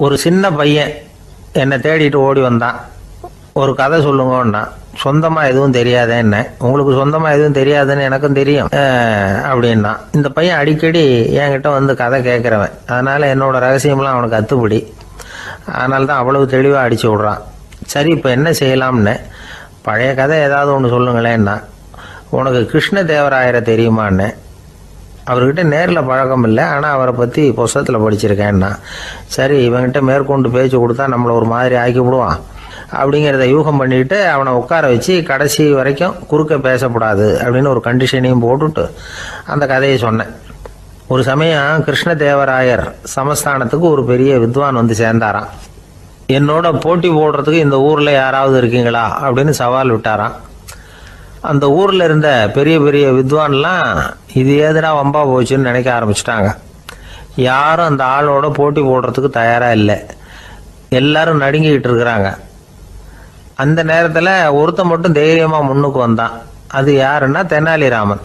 ஒரு சின்ன பையன் என்னை தேடிட்டு ஓடி வந்தான். ஒரு கதை சொல்லுங்கன்னா. சொந்தமாக எதுவும் தெரியாதே என்ன, உங்களுக்கு சொந்தமாக எதுவும் தெரியாதுன்னு எனக்கும் தெரியும் அப்படின்னா. இந்த பையன் அடிக்கடி என்கிட்ட வந்து கதை கேட்குறவன், அதனால் என்னோட ரகசியம்லாம் அவனுக்கு அத்துப்படி. அதனால தான் அவ்வளவு தெளிவாக அடித்து விட்றான். சரி, இப்போ என்ன செய்யலாம்னு, பழைய கதை ஏதாவது ஒன்று சொல்லுங்களேன்னா. உனக்கு கிருஷ்ணதேவராயரை தெரியுமான்னு. அவர்கிட்ட நேரில் பழக்கம் இல்லை, ஆனால் அவரை பற்றி புஸ்தகத்தில் படிச்சிருக்கேன்னா. சரி, இவங்கிட்ட மேற்கொண்டு பேச்சு கொடுத்தா நம்மளை ஒரு மாதிரி ஆக்கி விடுவான் அப்படிங்கிறத யூகம் பண்ணிட்டு அவனை உட்கார வச்சு கடைசி வரைக்கும் குறுக்க பேசக்கூடாது அப்படின்னு ஒரு கண்டிஷனையும் போட்டுட்டு அந்த கதையை சொன்னேன். ஒரு சமயம் கிருஷ்ணதேவராயர் சமஸ்தானத்துக்கு ஒரு பெரிய வித்வான் வந்து சேர்ந்தாராம். என்னோட போட்டி போடுறதுக்கு இந்த ஊரில் யாராவது இருக்கீங்களா அப்படின்னு சவால் விட்டாராம். அந்த ஊரில் இருந்த பெரிய பெரிய வித்வான்லாம் இது ஏதுனா வம்பா போச்சுன்னு நினைக்க ஆரம்பிச்சிட்டாங்க. யாரும் அந்த ஆளோட போட்டி போடுறதுக்கு தயாராக இல்லை. எல்லாரும் நடுங்கிக்கிட்டு இருக்கிறாங்க. அந்த நேரத்தில் ஒருத்தன் மட்டும் தைரியமாக முன்னுக்கு வந்தான். அது யாருன்னா தெனாலிராமன்.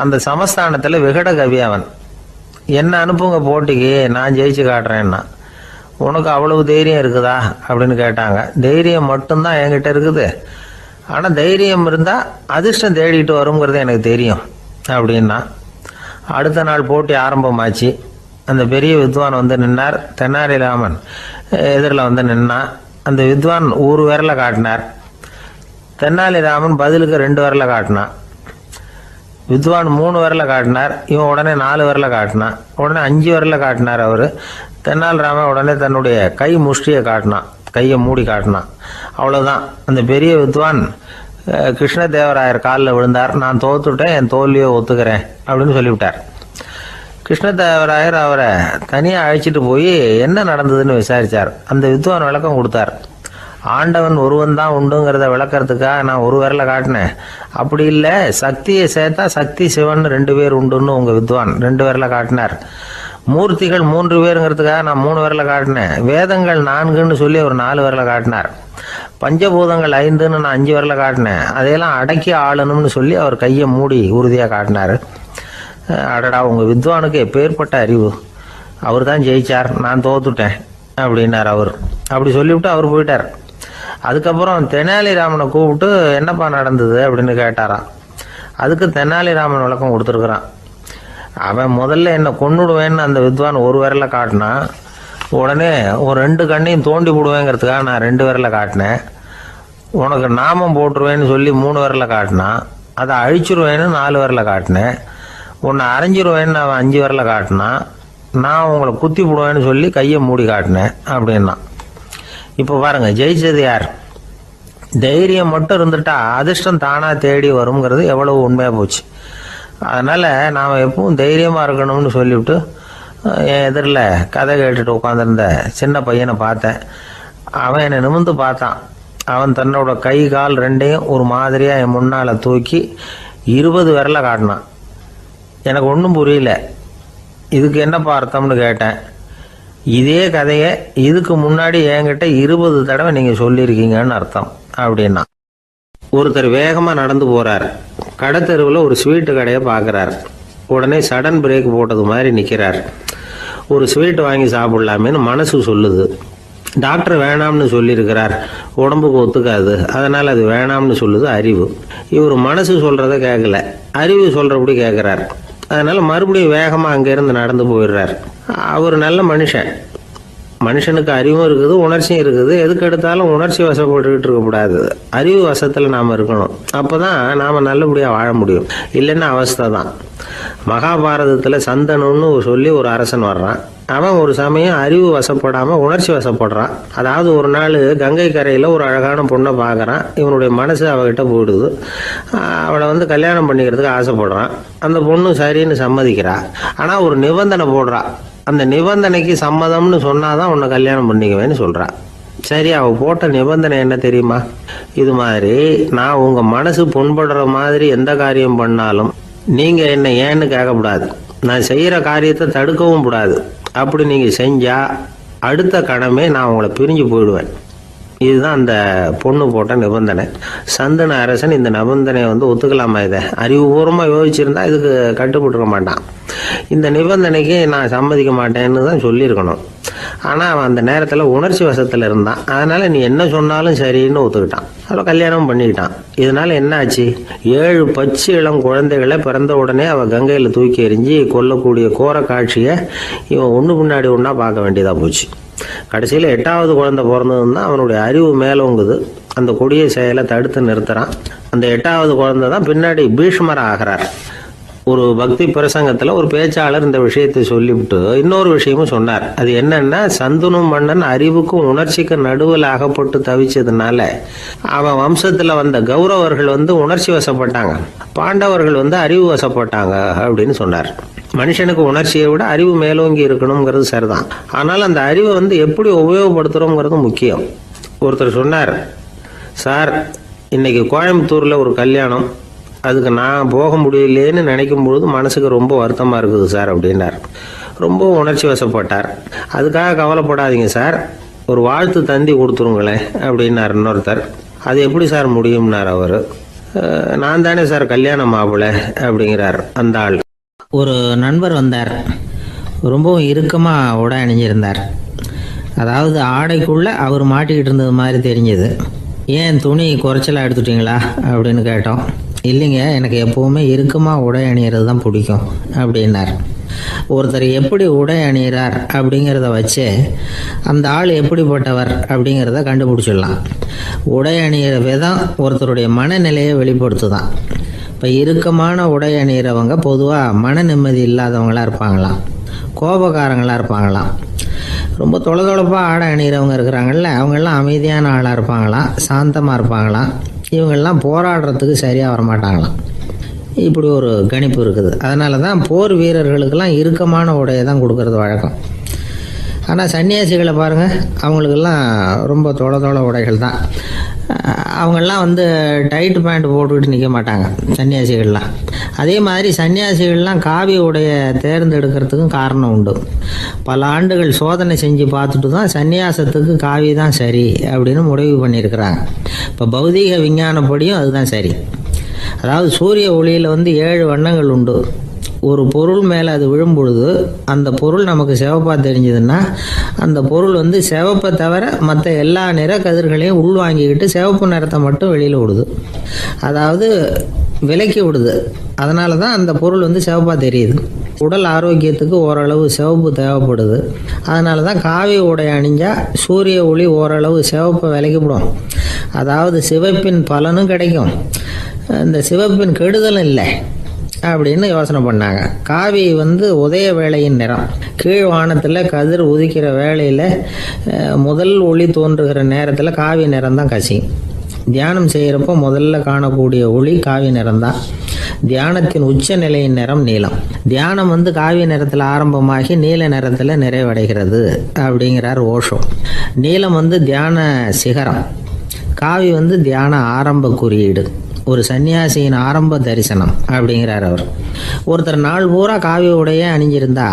அந்த சமஸ்தானத்தில் விகட கவி அவன். என்ன அனுப்புங்க போட்டிக்கு, நான் ஜெயிச்சு காட்டுறேன்னா. உனக்கு அவ்வளவு தைரியம் இருக்குதா அப்படின்னு கேட்டாங்க. தைரியம் மட்டும்தான் என்கிட்ட இருக்குது, ஆனால் தைரியம் இருந்தால் அதிர்ஷ்டம் தேடிட்டு வருங்கிறது எனக்கு தெரியும் அப்படின்னா. அடுத்த நாள் போட்டி ஆரம்பமாச்சு. அந்த பெரிய வித்வான் வந்து நின்னார். தெனாலிராமன் எதிரில் வந்து நின்னான். அந்த வித்வான் ஒரு விரலை காட்டினார். தெனாலிராமன் பதிலுக்கு 2 விரலை காட்டினான். வித்வான் 3 விரலை காட்டினார். இவன் உடனே 4 விரலை காட்டினான். உடனே 5 விரலை காட்டினார் அவர். தெனாலிராமன் உடனே தன்னுடைய கை முஷ்டியை காட்டினான், கையை மூடி காட்டினான். அவ்வளோதான். அந்த பெரிய வித்வான் கிருஷ்ணதேவராயர் காலில் விழுந்தார். நான் தோத்துட்டேன், என் தோல்வியை ஒத்துக்கிறேன் அப்படின்னு சொல்லிவிட்டார். கிருஷ்ணதேவராயர் அவரை தனியாக அழைச்சிட்டு போய் என்ன நடந்ததுன்னு விசாரித்தார். அந்த வித்வான் விளக்கம் கொடுத்தார். ஆண்டவன் ஒருவன் தான் உண்டுங்கிறத விளக்கறதுக்காக நான் ஒரு விரலை காட்டினேன். அப்படி இல்லை, சக்தியை சேர்த்தா சக்தி சிவன் 2 பேர் உண்டுன்னு உங்கள் வித்வான் 2 விரலை காட்டினார். மூர்த்திகள் 3 பேருங்கிறதுக்காக நான் 3 விரலை காட்டினேன். வேதங்கள் 4ன்னு சொல்லி ஒரு 4 விரலை காட்டினார். பஞ்சபூதங்கள் 5ன்னு நான் 5 விரலை காட்டினேன். அதையெல்லாம் அடக்கி ஆளணும்னு சொல்லி அவர் கையை மூடி உறுதியாக காட்டினார். அடடா, உங்கள் வித்வானுக்கு எப்பேற்பட்ட அறிவு! அவர் தான் ஜெயிச்சார், நான் தோத்துட்டேன் அப்படின்னார் அவர். அப்படி சொல்லிவிட்டு அவர் போயிட்டார். அதுக்கப்புறம் தெனாலிராமனை கூப்பிட்டு என்னப்பா நடந்தது அப்படின்னு கேட்டாராம். அதுக்கு தெனாலிராமன் விளக்கம் கொடுத்துருக்குறான். அவன் முதல்ல என்னை கொன்னுடுவேன்னு அந்த வித்வான் ஒரு விரலை காட்டினான். உடனே ஒரு 2 கண்ணையும் தோண்டி போடுவேங்கிறதுக்காக நான் 2 விரலை காட்டினேன். உனக்கு நாமம் போட்டுருவேன்னு சொல்லி 3 விரலை காட்டினான். அதை அழிச்சிருவேன்னு 4 விரலை காட்டினேன். உன்னை அரைஞ்சிருவேன்னு அவன் 5 விரலை காட்டினான். நான் உங்களை குத்தி போடுவேன்னு சொல்லி கையை மூடி காட்டினேன் அப்படின்னா. இப்போ பாருங்க, ஜெயிச்சது யார்? தைரியம் மட்டும் இருந்துட்டா அதிர்ஷ்டம் தானாக தேடி வருங்கிறது எவ்வளவு உண்மையாக போச்சு. அதனால் நாம் எப்பவும் தைரியமாக இருக்கணும்னு சொல்லிவிட்டு என் எதிரில் கதை கேட்டுட்டு உட்காந்துருந்த சின்ன பையனை பார்த்தேன். அவன் என்னை நிமிர்ந்து பார்த்தான். அவன் தன்னோட கை கால் 2ஐயும் ஒரு மாதிரியாக என் முன்னால் தூக்கி 20 விரலை காட்டினான். எனக்கு ஒன்றும் புரியல. இதுக்கு என்னப்பா அர்த்தம்னு கேட்டேன். இதே கதையை இதுக்கு முன்னாடி என்கிட்ட 20 தடவை நீங்கள் சொல்லியிருக்கீங்கன்னு அர்த்தம் அப்படின்னா. ஒருத்தர் வேகமாக நடந்து போகிறார். கடத்தெருவில் ஒரு ஸ்வீட்டு கடையை பார்க்குறார். உடனே சடன் பிரேக் போட்டது மாதிரி நிற்கிறார். ஒரு ஸ்வீட் வாங்கி சாப்பிட்லாமேன்னு மனசு சொல்லுது. டாக்டர் வேணாம்னு சொல்லியிருக்கிறார், உடம்புக்கு ஒத்துக்காது, அதனால் அது வேணாம்னு சொல்லுது அறிவு. இவர் மனசு சொல்கிறத கேட்கல, அறிவு சொல்கிறபடி கேட்குறார். அதனால் மறுபடியும் வேகமாக அங்கேருந்து நடந்து போயிடுறார். அவர் நல்ல மனுஷன். மனுஷனுக்கு அறிவும் இருக்குது, உணர்ச்சியும் இருக்குது. எதுக்கு எடுத்தாலும் உணர்ச்சி வசப்பட்டுக்கிட்டு இருக்கக்கூடாது. அறிவு வசத்தில் நாம் இருக்கணும். அப்போ தான் நாம் நல்லபடியாக வாழ முடியும். இல்லைன்னா அவஸ்தை தான். மகாபாரதத்தில் சந்தனுன்னு சொல்லி ஒரு அரசன் வர்றான். அவன் ஒரு சமயம் அறிவு வசப்படாமல் உணர்ச்சி வசப்படுறான். அதாவது ஒரு நாள் கங்கை கரையில் ஒரு அழகான பொண்ணை பார்க்குறான். இவனுடைய மனசு அவகிட்ட போயிடுது. அவளை வந்து கல்யாணம் பண்ணிக்கிறதுக்கு ஆசைப்படுறான். அந்த பொண்ணு சரின்னு சம்மதிக்கிறா. ஆனால் ஒரு நிபந்தனை போடுறா. அந்த நிபந்தனைக்கு சம்மதம்னு சொன்னாதான் உன்னை கல்யாணம் பண்ணிக்குவேன்னு சொல்கிறா. சரி, அவள் போட்ட நிபந்தனை என்ன தெரியுமா? இது மாதிரி, நான் உங்கள் மனசு புண்படுற மாதிரி எந்த காரியம் பண்ணாலும் நீங்கள் என்னை ஏன்னு கேட்கக்கூடாது. நான் செய்கிற காரியத்தை தடுக்கவும் கூடாது. அப்படி நீங்கள் செஞ்சால் அடுத்த கணமே நான் உங்களை பிரிஞ்சு போயிடுவேன். இதுதான் அந்த பொண்ணு போட்ட நிபந்தனை. சந்தன அரசன் இந்த நிபந்தனையை வந்து ஒத்துக்கலாமா? இதை அறிவுபூர்வமாக யோசிச்சிருந்தா இதுக்கு கட்டுப்பட்டுருக்க மாட்டான். இந்த நிபந்தனைக்கு நான் சம்மதிக்க மாட்டேன்னு தான் சொல்லியிருக்கணும். ஆனால் அவன் அந்த நேரத்தில் உணர்ச்சி வசத்தில் இருந்தான். அதனால் நீ என்ன சொன்னாலும் சரின்னு ஒத்துக்கிட்டான். அப்புறம் கல்யாணம் பண்ணிக்கிட்டான். இதனால என்ன ஆச்சு? 7 பச்சை இளம் குழந்தைகளை பிறந்த உடனே அவள் கங்கையில் தூக்கி எறிஞ்சி கொல்லக்கூடிய கோர காட்சியை இவன் ஒன்று முன்னாடி ஒன்றா பார்க்க வேண்டியதாக போச்சு. கடைசியில் 8வது குழந்தை பிறந்ததுன்னா அவனுடைய அறிவு மேலோங்குது. அந்த கொடிய செயலை தடுத்து நிறுத்துறான். அந்த 8வது குழந்தை தான் பின்னாடி பீஷ்மர் ஆகிறார். ஒரு பக்தி பிரசங்கத்தில் ஒரு பேச்சாளர் இந்த விஷயத்தை சொல்லிவிட்டு இன்னொரு விஷயமும் சொன்னார். அது என்னன்னா, சந்துனு மன்னன் அறிவுக்கும் உணர்ச்சிக்கும் நடுவில் அகப்பட்டு தவிச்சதுனால அவன் வம்சத்தில் வந்த கௌரவர்கள் உணர்ச்சி வசப்பட்டாங்க, பாண்டவர்கள் அறிவு வசப்பட்டாங்க அப்படின்னு சொன்னார். மனுஷனுக்கு உணர்ச்சியை விட அறிவு மேலோங்கி இருக்கணுங்கிறது சரிதான். ஆனால் அந்த அறிவை எப்படி உபயோகப்படுத்துகிறோங்கிறது முக்கியம். ஒருத்தர் சொன்னார், சார் இன்னைக்கு கோயம்புத்தூரில் ஒரு கல்யாணம், அதுக்கு நான் போக முடியலேன்னு நினைக்கும் பொழுது மனசுக்கு ரொம்ப வருத்தமாக இருக்குது சார் அப்படின்னார். ரொம்ப உணர்ச்சி வசப்பட்டார். அதுக்காக கவலைப்படாதீங்க சார், ஒரு வாழ்த்து தந்தி கொடுத்துருங்களேன் அப்படின்னார் இன்னொருத்தர். அது எப்படி சார் முடியும்னார் அவர். நான் தானே சார் கல்யாண மாப்பிள்ளை அப்படிங்கிறார் அந்த ஆள். ஒரு நண்பர் வந்தார். ரொம்பவும் இறுக்கமாக உடை அணிஞ்சிருந்தார். அதாவது ஆடைக்குள்ளே அவர் மாட்டிக்கிட்டு இருந்தது மாதிரி தெரிஞ்சது. ஏன் துணி குறைச்சலாக எடுத்துட்டிங்களா அப்படின்னு கேட்டோம். இல்லைங்க, எனக்கு எப்போவுமே இறுக்கமாக உடை அணிகிறது தான் பிடிக்கும் அப்படின்னார். ஒருத்தர் எப்படி உடை அணிகிறார் அப்படிங்கிறத வச்சு அந்த ஆள் எப்படிப்பட்டவர் அப்படிங்கிறத கண்டுபிடிச்சிடலாம். உடை அணிகிற விதம் ஒருத்தருடைய மனநிலையை வெளிப்படுத்துதான். இப்போ இறுக்கமான உடை அணிகிறவங்க பொதுவாக மன நிம்மதி இல்லாதவங்களாக இருப்பாங்களாம், கோபக்காரங்களாக இருப்பாங்களாம். ரொம்ப தொலைதொலைப்பாக ஆடை அணிகிறவங்க இருக்கிறாங்கல்ல, அவங்கெல்லாம் அமைதியான ஆளாக இருப்பாங்களாம், சாந்தமாக இருப்பாங்களாம். இவங்கெல்லாம் போராடுறதுக்கு சரியாக வரமாட்டாங்களாம். இப்படி ஒரு கணிப்பு இருக்குது. அதனால தான் போர் வீரர்களுக்கெல்லாம் இறுக்கமான உடையை தான் கொடுக்கறது வழக்கம். ஆனால் சன்னியாசிகளை பாருங்கள், அவங்களுக்கெல்லாம் ரொம்ப தொலை உடைகள் தான். அவங்கெல்லாம் டைட் பேண்ட் போட்டுக்கிட்டு நிற்க மாட்டாங்க சன்னியாசிகள்லாம். அதே மாதிரி சன்னியாசிகள்லாம் காவி உடைய தேர்ந்தெடுக்கிறதுக்கும் காரணம் உண்டு. பல ஆண்டுகள் சோதனை செஞ்சு பார்த்துட்டு தான் சன்னியாசத்துக்கு காவி தான் சரி அப்படின்னு முடிவு பண்ணியிருக்கிறாங்க. இப்போ பௌதீக விஞ்ஞானப்படியும் அதுதான் சரி. அதாவது சூரிய ஒளியில் 7 வண்ணங்கள் உண்டு. ஒரு பொருள் மேலே அது விழும்பொழுது அந்த பொருள் நமக்கு சிவப்பாக தெரிஞ்சதுன்னா அந்த பொருள் சிவப்பை தவிர மற்ற எல்லா நிற கதிர்களையும் உள்வாங்கிக்கிட்டு சிவப்பு நிறத்தை மட்டும் வெளியில் விடுது. அதாவது விலக்கி விடுது. அதனால தான் அந்த பொருள் சிவப்பாக தெரியுது. உடல் ஆரோக்கியத்துக்கு ஓரளவு சிவப்பு தேவைப்படுது. அதனால தான் காவி உடை அணிஞ்சால் சூரிய ஒளி ஓரளவு சிவப்பை விலக்கிவிடும். அதாவது சிவப்பின் பலனும் கிடைக்கும், இந்த சிவப்பின் கெடுதலும் இல்லை அப்படின்னு யோசனை பண்ணாங்க. காவி உதய வேளையின் நிறம். கீழ் வானத்தில் கதிர் உதிக்கிற வேளையில் முதல் ஒளி தோன்றுகிற நேரத்தில் காவி நிறம் தான் கசியும். தியானம் செய்கிறப்போ முதல்ல காணக்கூடிய ஒளி காவி நிறம்தான். தியானத்தின் உச்ச நிலையின் நிறம் நீலம். தியானம் காவி நிறத்தில் ஆரம்பமாகி நீல நிறத்தில் நிறைவடைகிறது அப்படிங்கிறார் ஓஷோ. நீலம் தியான சிகரம், காவி தியான ஆரம்ப குறியீடு, ஒரு சன்னியாசியின் ஆரம்ப தரிசனம் அப்படிங்கிறார் அவர். ஒருத்தர் நாள் பூரா காவி உடைய அணிஞ்சிருந்தா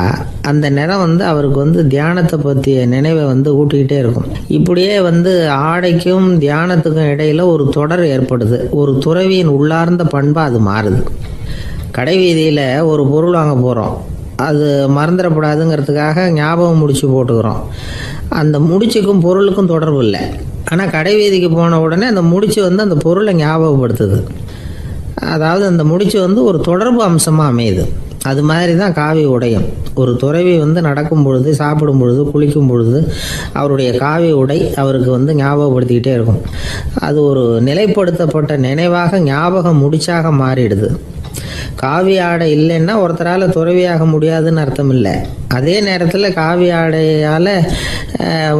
அந்த நிறம் அவருக்கு தியானத்தை பற்றிய நினைவை ஊட்டிக்கிட்டே இருக்கும். இப்படியே ஆடைக்கும் தியானத்துக்கும் இடையில ஒரு தொடர் ஏற்படுது. ஒரு துறவியின் உள்ளார்ந்த பண்பாக அது மாறுது. கடை வீதியில் ஒரு பொருள் வாங்க போகிறோம், அது மறந்துடக்கூடாதுங்கிறதுக்காக ஞாபகம் முடிச்சு போட்டுக்கிறோம். அந்த முடிச்சுக்கும் பொருளுக்கும் தொடர்பு இல்லை. ஆனால் கடை வீதிக்கு போன உடனே அந்த முடிச்சு அந்த பொருளை ஞாபகப்படுத்துது. அதாவது அந்த முடிச்சு ஒரு தொடர்பு அம்சமாக அமையுது. அது மாதிரி தான் காவி உடையும். ஒரு துறவி நடக்கும் பொழுது, சாப்பிடும் பொழுது, குளிக்கும் பொழுது அவருடைய காவி உடை அவருக்கு ஞாபகப்படுத்திக்கிட்டே இருக்கும். அது ஒரு நிலைப்படுத்தப்பட்ட நினைவாக ஞாபக முடிச்சாக மாறிடுது. காவி ஆடை இல்லைன்னா ஒருத்தரால் துறவியாக முடியாதுன்னு அர்த்தம் இல்லை. அதே நேரத்தில் காவி ஆடையால்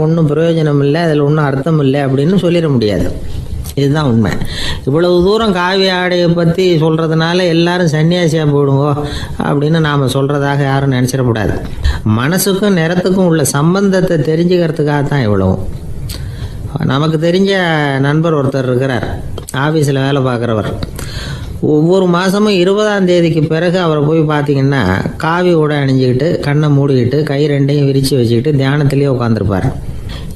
ஒன்றும் பிரயோஜனம் இல்லை, அதில் ஒன்றும் அர்த்தம் இல்லை அப்படின்னு சொல்லிட முடியாது. இதுதான் உண்மை. இவ்வளவு தூரம் காவி ஆடையை பற்றி சொல்கிறதுனால எல்லாரும் சன்னியாசியாக போயிடுங்கோ அப்படின்னு நாம் சொல்கிறதாக யாரும் நினச்சிடக்கூடாது. மனசுக்கும் நிறத்துக்கும் உள்ள சம்பந்தத்தை தெரிஞ்சுக்கிறதுக்காக தான் இவ்வளவும். நமக்கு தெரிஞ்ச நண்பர் ஒருத்தர் இருக்கிறார், ஆஃபீஸில் வேலை பார்க்குறவர். ஒவ்வொரு மாதமும் 20ஆம் தேதிக்கு பிறகு அவரை போய் பார்த்தீங்கன்னா காவி உடை அணிஞ்சிக்கிட்டு, கண்ணை மூடிக்கிட்டு, கை ரெண்டையும் விரித்து வச்சுக்கிட்டு தியானத்திலே உட்காந்துருப்பார்.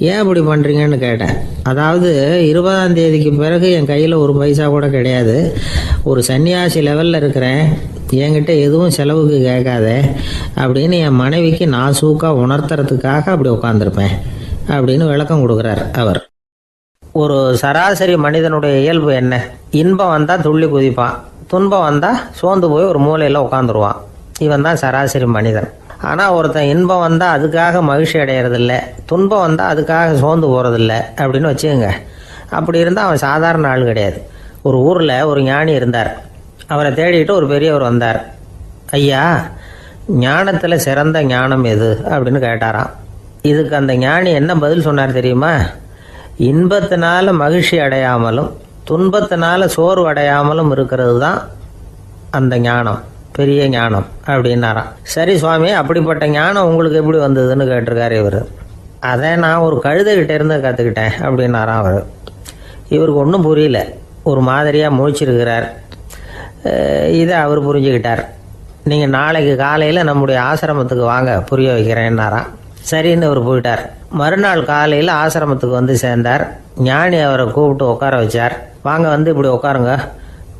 ஏன் இப்படி பண்ணுறீங்கன்னு கேட்டேன். அதாவது 20ஆம் தேதிக்கு பிறகு என் கையில் ஒரு பைசா கூட கிடையாது, ஒரு சன்னியாசி லெவலில் இருக்கிறேன், என்கிட்ட எதுவும் செலவுக்கு கேட்காத அப்படின்னு என் மனைவிக்கு நாசூக்காக உணர்த்துறதுக்காக அப்படி உட்காந்துருப்பேன் அப்படின்னு விளக்கம் கொடுக்குறார் அவர். ஒரு சராசரி மனிதனுடைய இயல்பு என்ன? இன்பம் வந்தால் துள்ளி குதிப்பான், துன்பம் வந்தால் சோர்ந்து போய் ஒரு மூலையில் உட்காந்துருவான். இவன் தான் சராசரி மனிதன். ஆனால் ஒருத்தன் இன்பம் வந்தால் அதுக்காக மகிழ்ச்சி அடையிறதில்ல, துன்பம் வந்தால் அதுக்காக சோர்ந்து போகிறதில்ல அப்படின்னு வச்சுக்கோங்க. அப்படி இருந்தால் அவன் சாதாரண ஆள் கிடையாது. ஒரு ஊரில் ஒரு ஞானி இருந்தார். அவரை தேடிட்டு ஒரு பெரியவர் வந்தார். ஐயா, ஞானத்தில் சிறந்த ஞானம் எது அப்படின்னு கேட்டாராம். இதுக்கு அந்த ஞானி என்ன பதில் சொன்னார் தெரியுமா? இன்பத்தினால மகிழ்ச்சி அடையாமலும் துன்பத்தினால சோர்வு அடையாமலும் இருக்கிறது தான் அந்த ஞானம், பெரிய ஞானம் அப்படின்னாராம். சரி சுவாமி, அப்படிப்பட்ட ஞானம் உங்களுக்கு எப்படி வந்ததுன்னு கேட்டிருக்காரு இவர். அதை நான் ஒரு கழுதைகிட்ட இருந்து கற்றுக்கிட்டேன் அப்படின்னாராம் அவர். இவருக்கு ஒன்றும் புரியல, ஒரு மாதிரியாக முழிச்சிருக்கிறார். இதை அவர் புரிஞ்சுக்கிட்டார். நீங்கள் நாளைக்கு காலையில் நம்முடைய ஆசிரமத்துக்கு வாங்க, புரிய வைக்கிறேன்னாராம். சரின்னு அவர் போயிட்டார். மறுநாள் காலையில் ஆசிரமத்துக்கு வந்து சேர்ந்தார். ஞானி அவரை கூப்பிட்டு உட்கார வச்சார். வாங்க, வந்து இப்படி உட்காருங்க,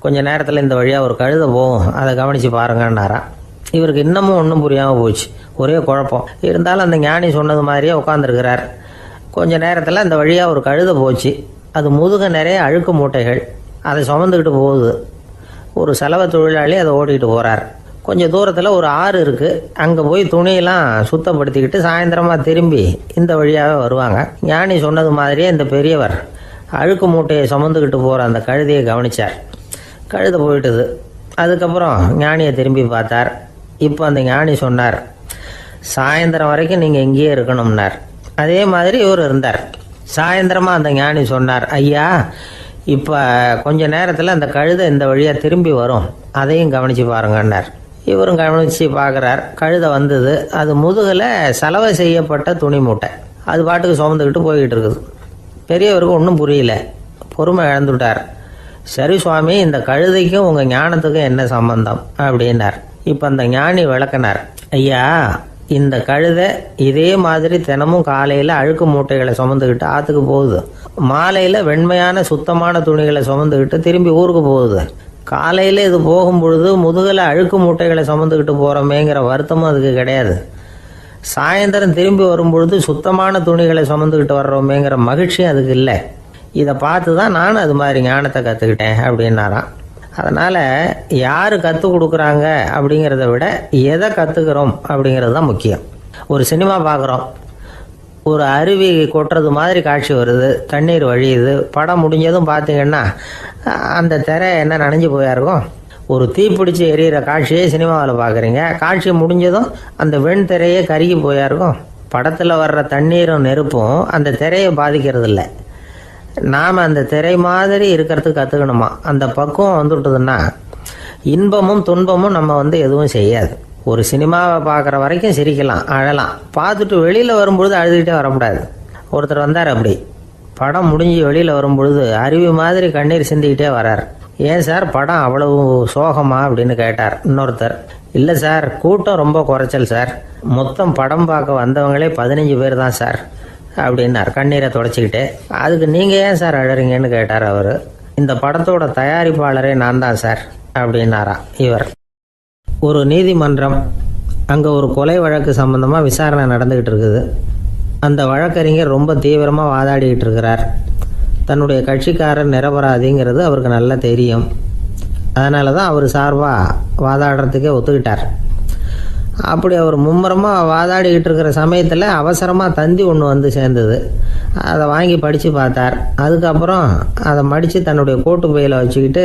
கொஞ்ச நேரத்தில் இந்த வழியாக ஒரு கழுதை போகும், அதை கவனித்து பாருங்கன்னாராம். இவருக்கு இன்னமும் ஒன்றும் புரியாமல் போச்சு, ஒரே குழப்பம். இருந்தாலும் அந்த ஞானி சொன்னது மாதிரியே உட்காந்துருக்கிறார். கொஞ்ச நேரத்தில் அந்த வழியாக ஒரு கழுதை போச்சு. அது முதுக நிறைய அழுக்கு மூட்டைகள், அதை சுமந்துக்கிட்டு போகுது. ஒரு செலவு தொழிலாளி அதை ஓட்டிகிட்டு போகிறார். கொஞ்சம் தூரத்தில் ஒரு ஆறு இருக்குது. அங்கே போய் துணியெல்லாம் சுத்தப்படுத்திக்கிட்டு சாயந்தரமாக திரும்பி இந்த வழியாகவே வருவாங்க. ஞானி சொன்னது மாதிரியே இந்த பெரியவர் அழுக்கு மூட்டையை சுமந்துக்கிட்டு போகிற அந்த கழுதையை கவனித்தார். கழுதை போயிட்டுது. அதுக்கப்புறம் ஞானியை திரும்பி பார்த்தார். இப்போ அந்த ஞானி சொன்னார், சாயந்தரம் வரைக்கும் நீங்கள் இங்கேயே இருக்கணும்னார். அதே மாதிரி இவர் இருந்தார். சாயந்தரமாக அந்த ஞானி சொன்னார், ஐயா, இப்போ கொஞ்ச நேரத்தில் அந்த கழுதை இந்த வழியாக திரும்பி வரும், அதையும் கவனித்து பாருங்கன்னார். இவரும் கவனித்து பார்க்குறார். கழுதை வந்தது. அது முதுகில் சலவை செய்யப்பட்ட துணி மூட்டை, அது பாட்டுக்கு சுமந்துக்கிட்டு போய்கிட்டு இருக்குது. பெரியவருக்கு ஒன்றும் புரியல, பொறுமை இழந்துட்டார். சரி சுவாமி, இந்த கழுதைக்கும் உங்கள் ஞானத்துக்கும் என்ன சம்பந்தம் அப்படின்னார். இப்போ அந்த ஞானி விளக்கினார். ஐயா, இந்த கழுதை இதே மாதிரி தினமும் காலையில் அழுக்கு மூட்டைகளை சுமந்துக்கிட்டு ஆற்றுக்கு போகுது, மாலையில் வெண்மையான சுத்தமான துணிகளை சுமந்துக்கிட்டு திரும்பி ஊருக்கு போகுது. காலையில் இது போகும் பொழுது முதுகில் அழுக்கு மூட்டைகளை சுமந்துக்கிட்டு போகிறோமேங்கிற வருத்தமும் அதுக்கு கிடையாது. சாயந்தரம் திரும்பி வரும்பொழுது சுத்தமான துணிகளை சுமந்துக்கிட்டு வர்றோமேங்கிற மகிழ்ச்சியும் அதுக்கு இல்லை. இதை பார்த்து தான் நானும் அது மாதிரி ஞானத்தை கற்றுக்கிட்டேன் அப்படின்னாராம். அதனால் யார் கற்றுக் கொடுக்குறாங்க அப்படிங்கிறத விட எதை கற்றுக்கிறோம் அப்படிங்கிறது தான் முக்கியம். ஒரு சினிமா பார்க்குறோம், ஒரு அருவி கொட்டுறது மாதிரி காட்சி வருது, தண்ணீர் வழியுது. படம் முடிஞ்சதும் பார்த்தீங்கன்னா அந்த திரை என்ன நனைஞ்சு போயா இருக்கும். ஒரு தீப்பிடிச்சு எரியிற காட்சியே சினிமாவில் பார்க்குறீங்க, காட்சி முடிஞ்சதும் அந்த வெண் திரையே கருகி போயா இருக்கும். படத்தில் வர்ற தண்ணீரும் நெருப்பும் அந்த திரையை பாதிக்கிறது இல்லை. நாம் அந்த திரை மாதிரி இருக்கிறதுக்கு கற்றுக்கணுமா. அந்த பக்குவம் வந்துவிட்டதுன்னா இன்பமும் துன்பமும் நம்ம எதுவும் செய்யாது. ஒரு சினிமாவை பார்க்குற வரைக்கும் சிரிக்கலாம், அழலாம். பார்த்துட்டு வெளியில் வரும்பொழுது அழுதுகிட்டே வரக்கூடாது. ஒருத்தர் வந்தார், அப்படி படம் முடிஞ்சு வெளியில் வரும்பொழுது அருவி மாதிரி கண்ணீர் சிந்திக்கிட்டே வரார். ஏன் சார், படம் அவ்வளவு சோகமா அப்படின்னு கேட்டார். இன்னொருத்தர், இல்லை சார், கூட்டம் ரொம்ப குறைச்சல் சார், மொத்தம் படம் பார்க்க வந்தவங்களே 15 பேர் தான் சார் அப்படின்னார் கண்ணீரை தொடச்சிக்கிட்டே. அதுக்கு நீங்கள் ஏன் சார் அழறீங்கன்னு கேட்டார் அவர். இந்த படத்தோட தயாரிப்பாளரே நான் தான் சார் அப்படின்னாரா இவர். ஒரு நீதிமன்றம், அங்கே ஒரு கொலை வழக்கு சம்பந்தமாக விசாரணை நடந்துக்கிட்டு இருக்குது. அந்த வழக்கறிஞர் ரொம்ப தீவிரமாக வாதாடிக்கிட்டு இருக்கிறார். தன்னுடைய கட்சிக்காரர் நிரபராதிங்கிறது அவருக்கு நல்லா தெரியும். அதனால தான் அவர் சார்பாக வாதாடுறதுக்கே ஒத்துக்கிட்டார். அப்படி அவர் மும்முரமாக வாதாடிக்கிட்டு இருக்கிற சமயத்தில் அவசரமாக தந்தி ஒன்று சேர்ந்தது. அதை வாங்கி படித்து பார்த்தார். அதுக்கப்புறம் அதை மடித்து தன்னுடைய கோட்டு பையில் வச்சுக்கிட்டு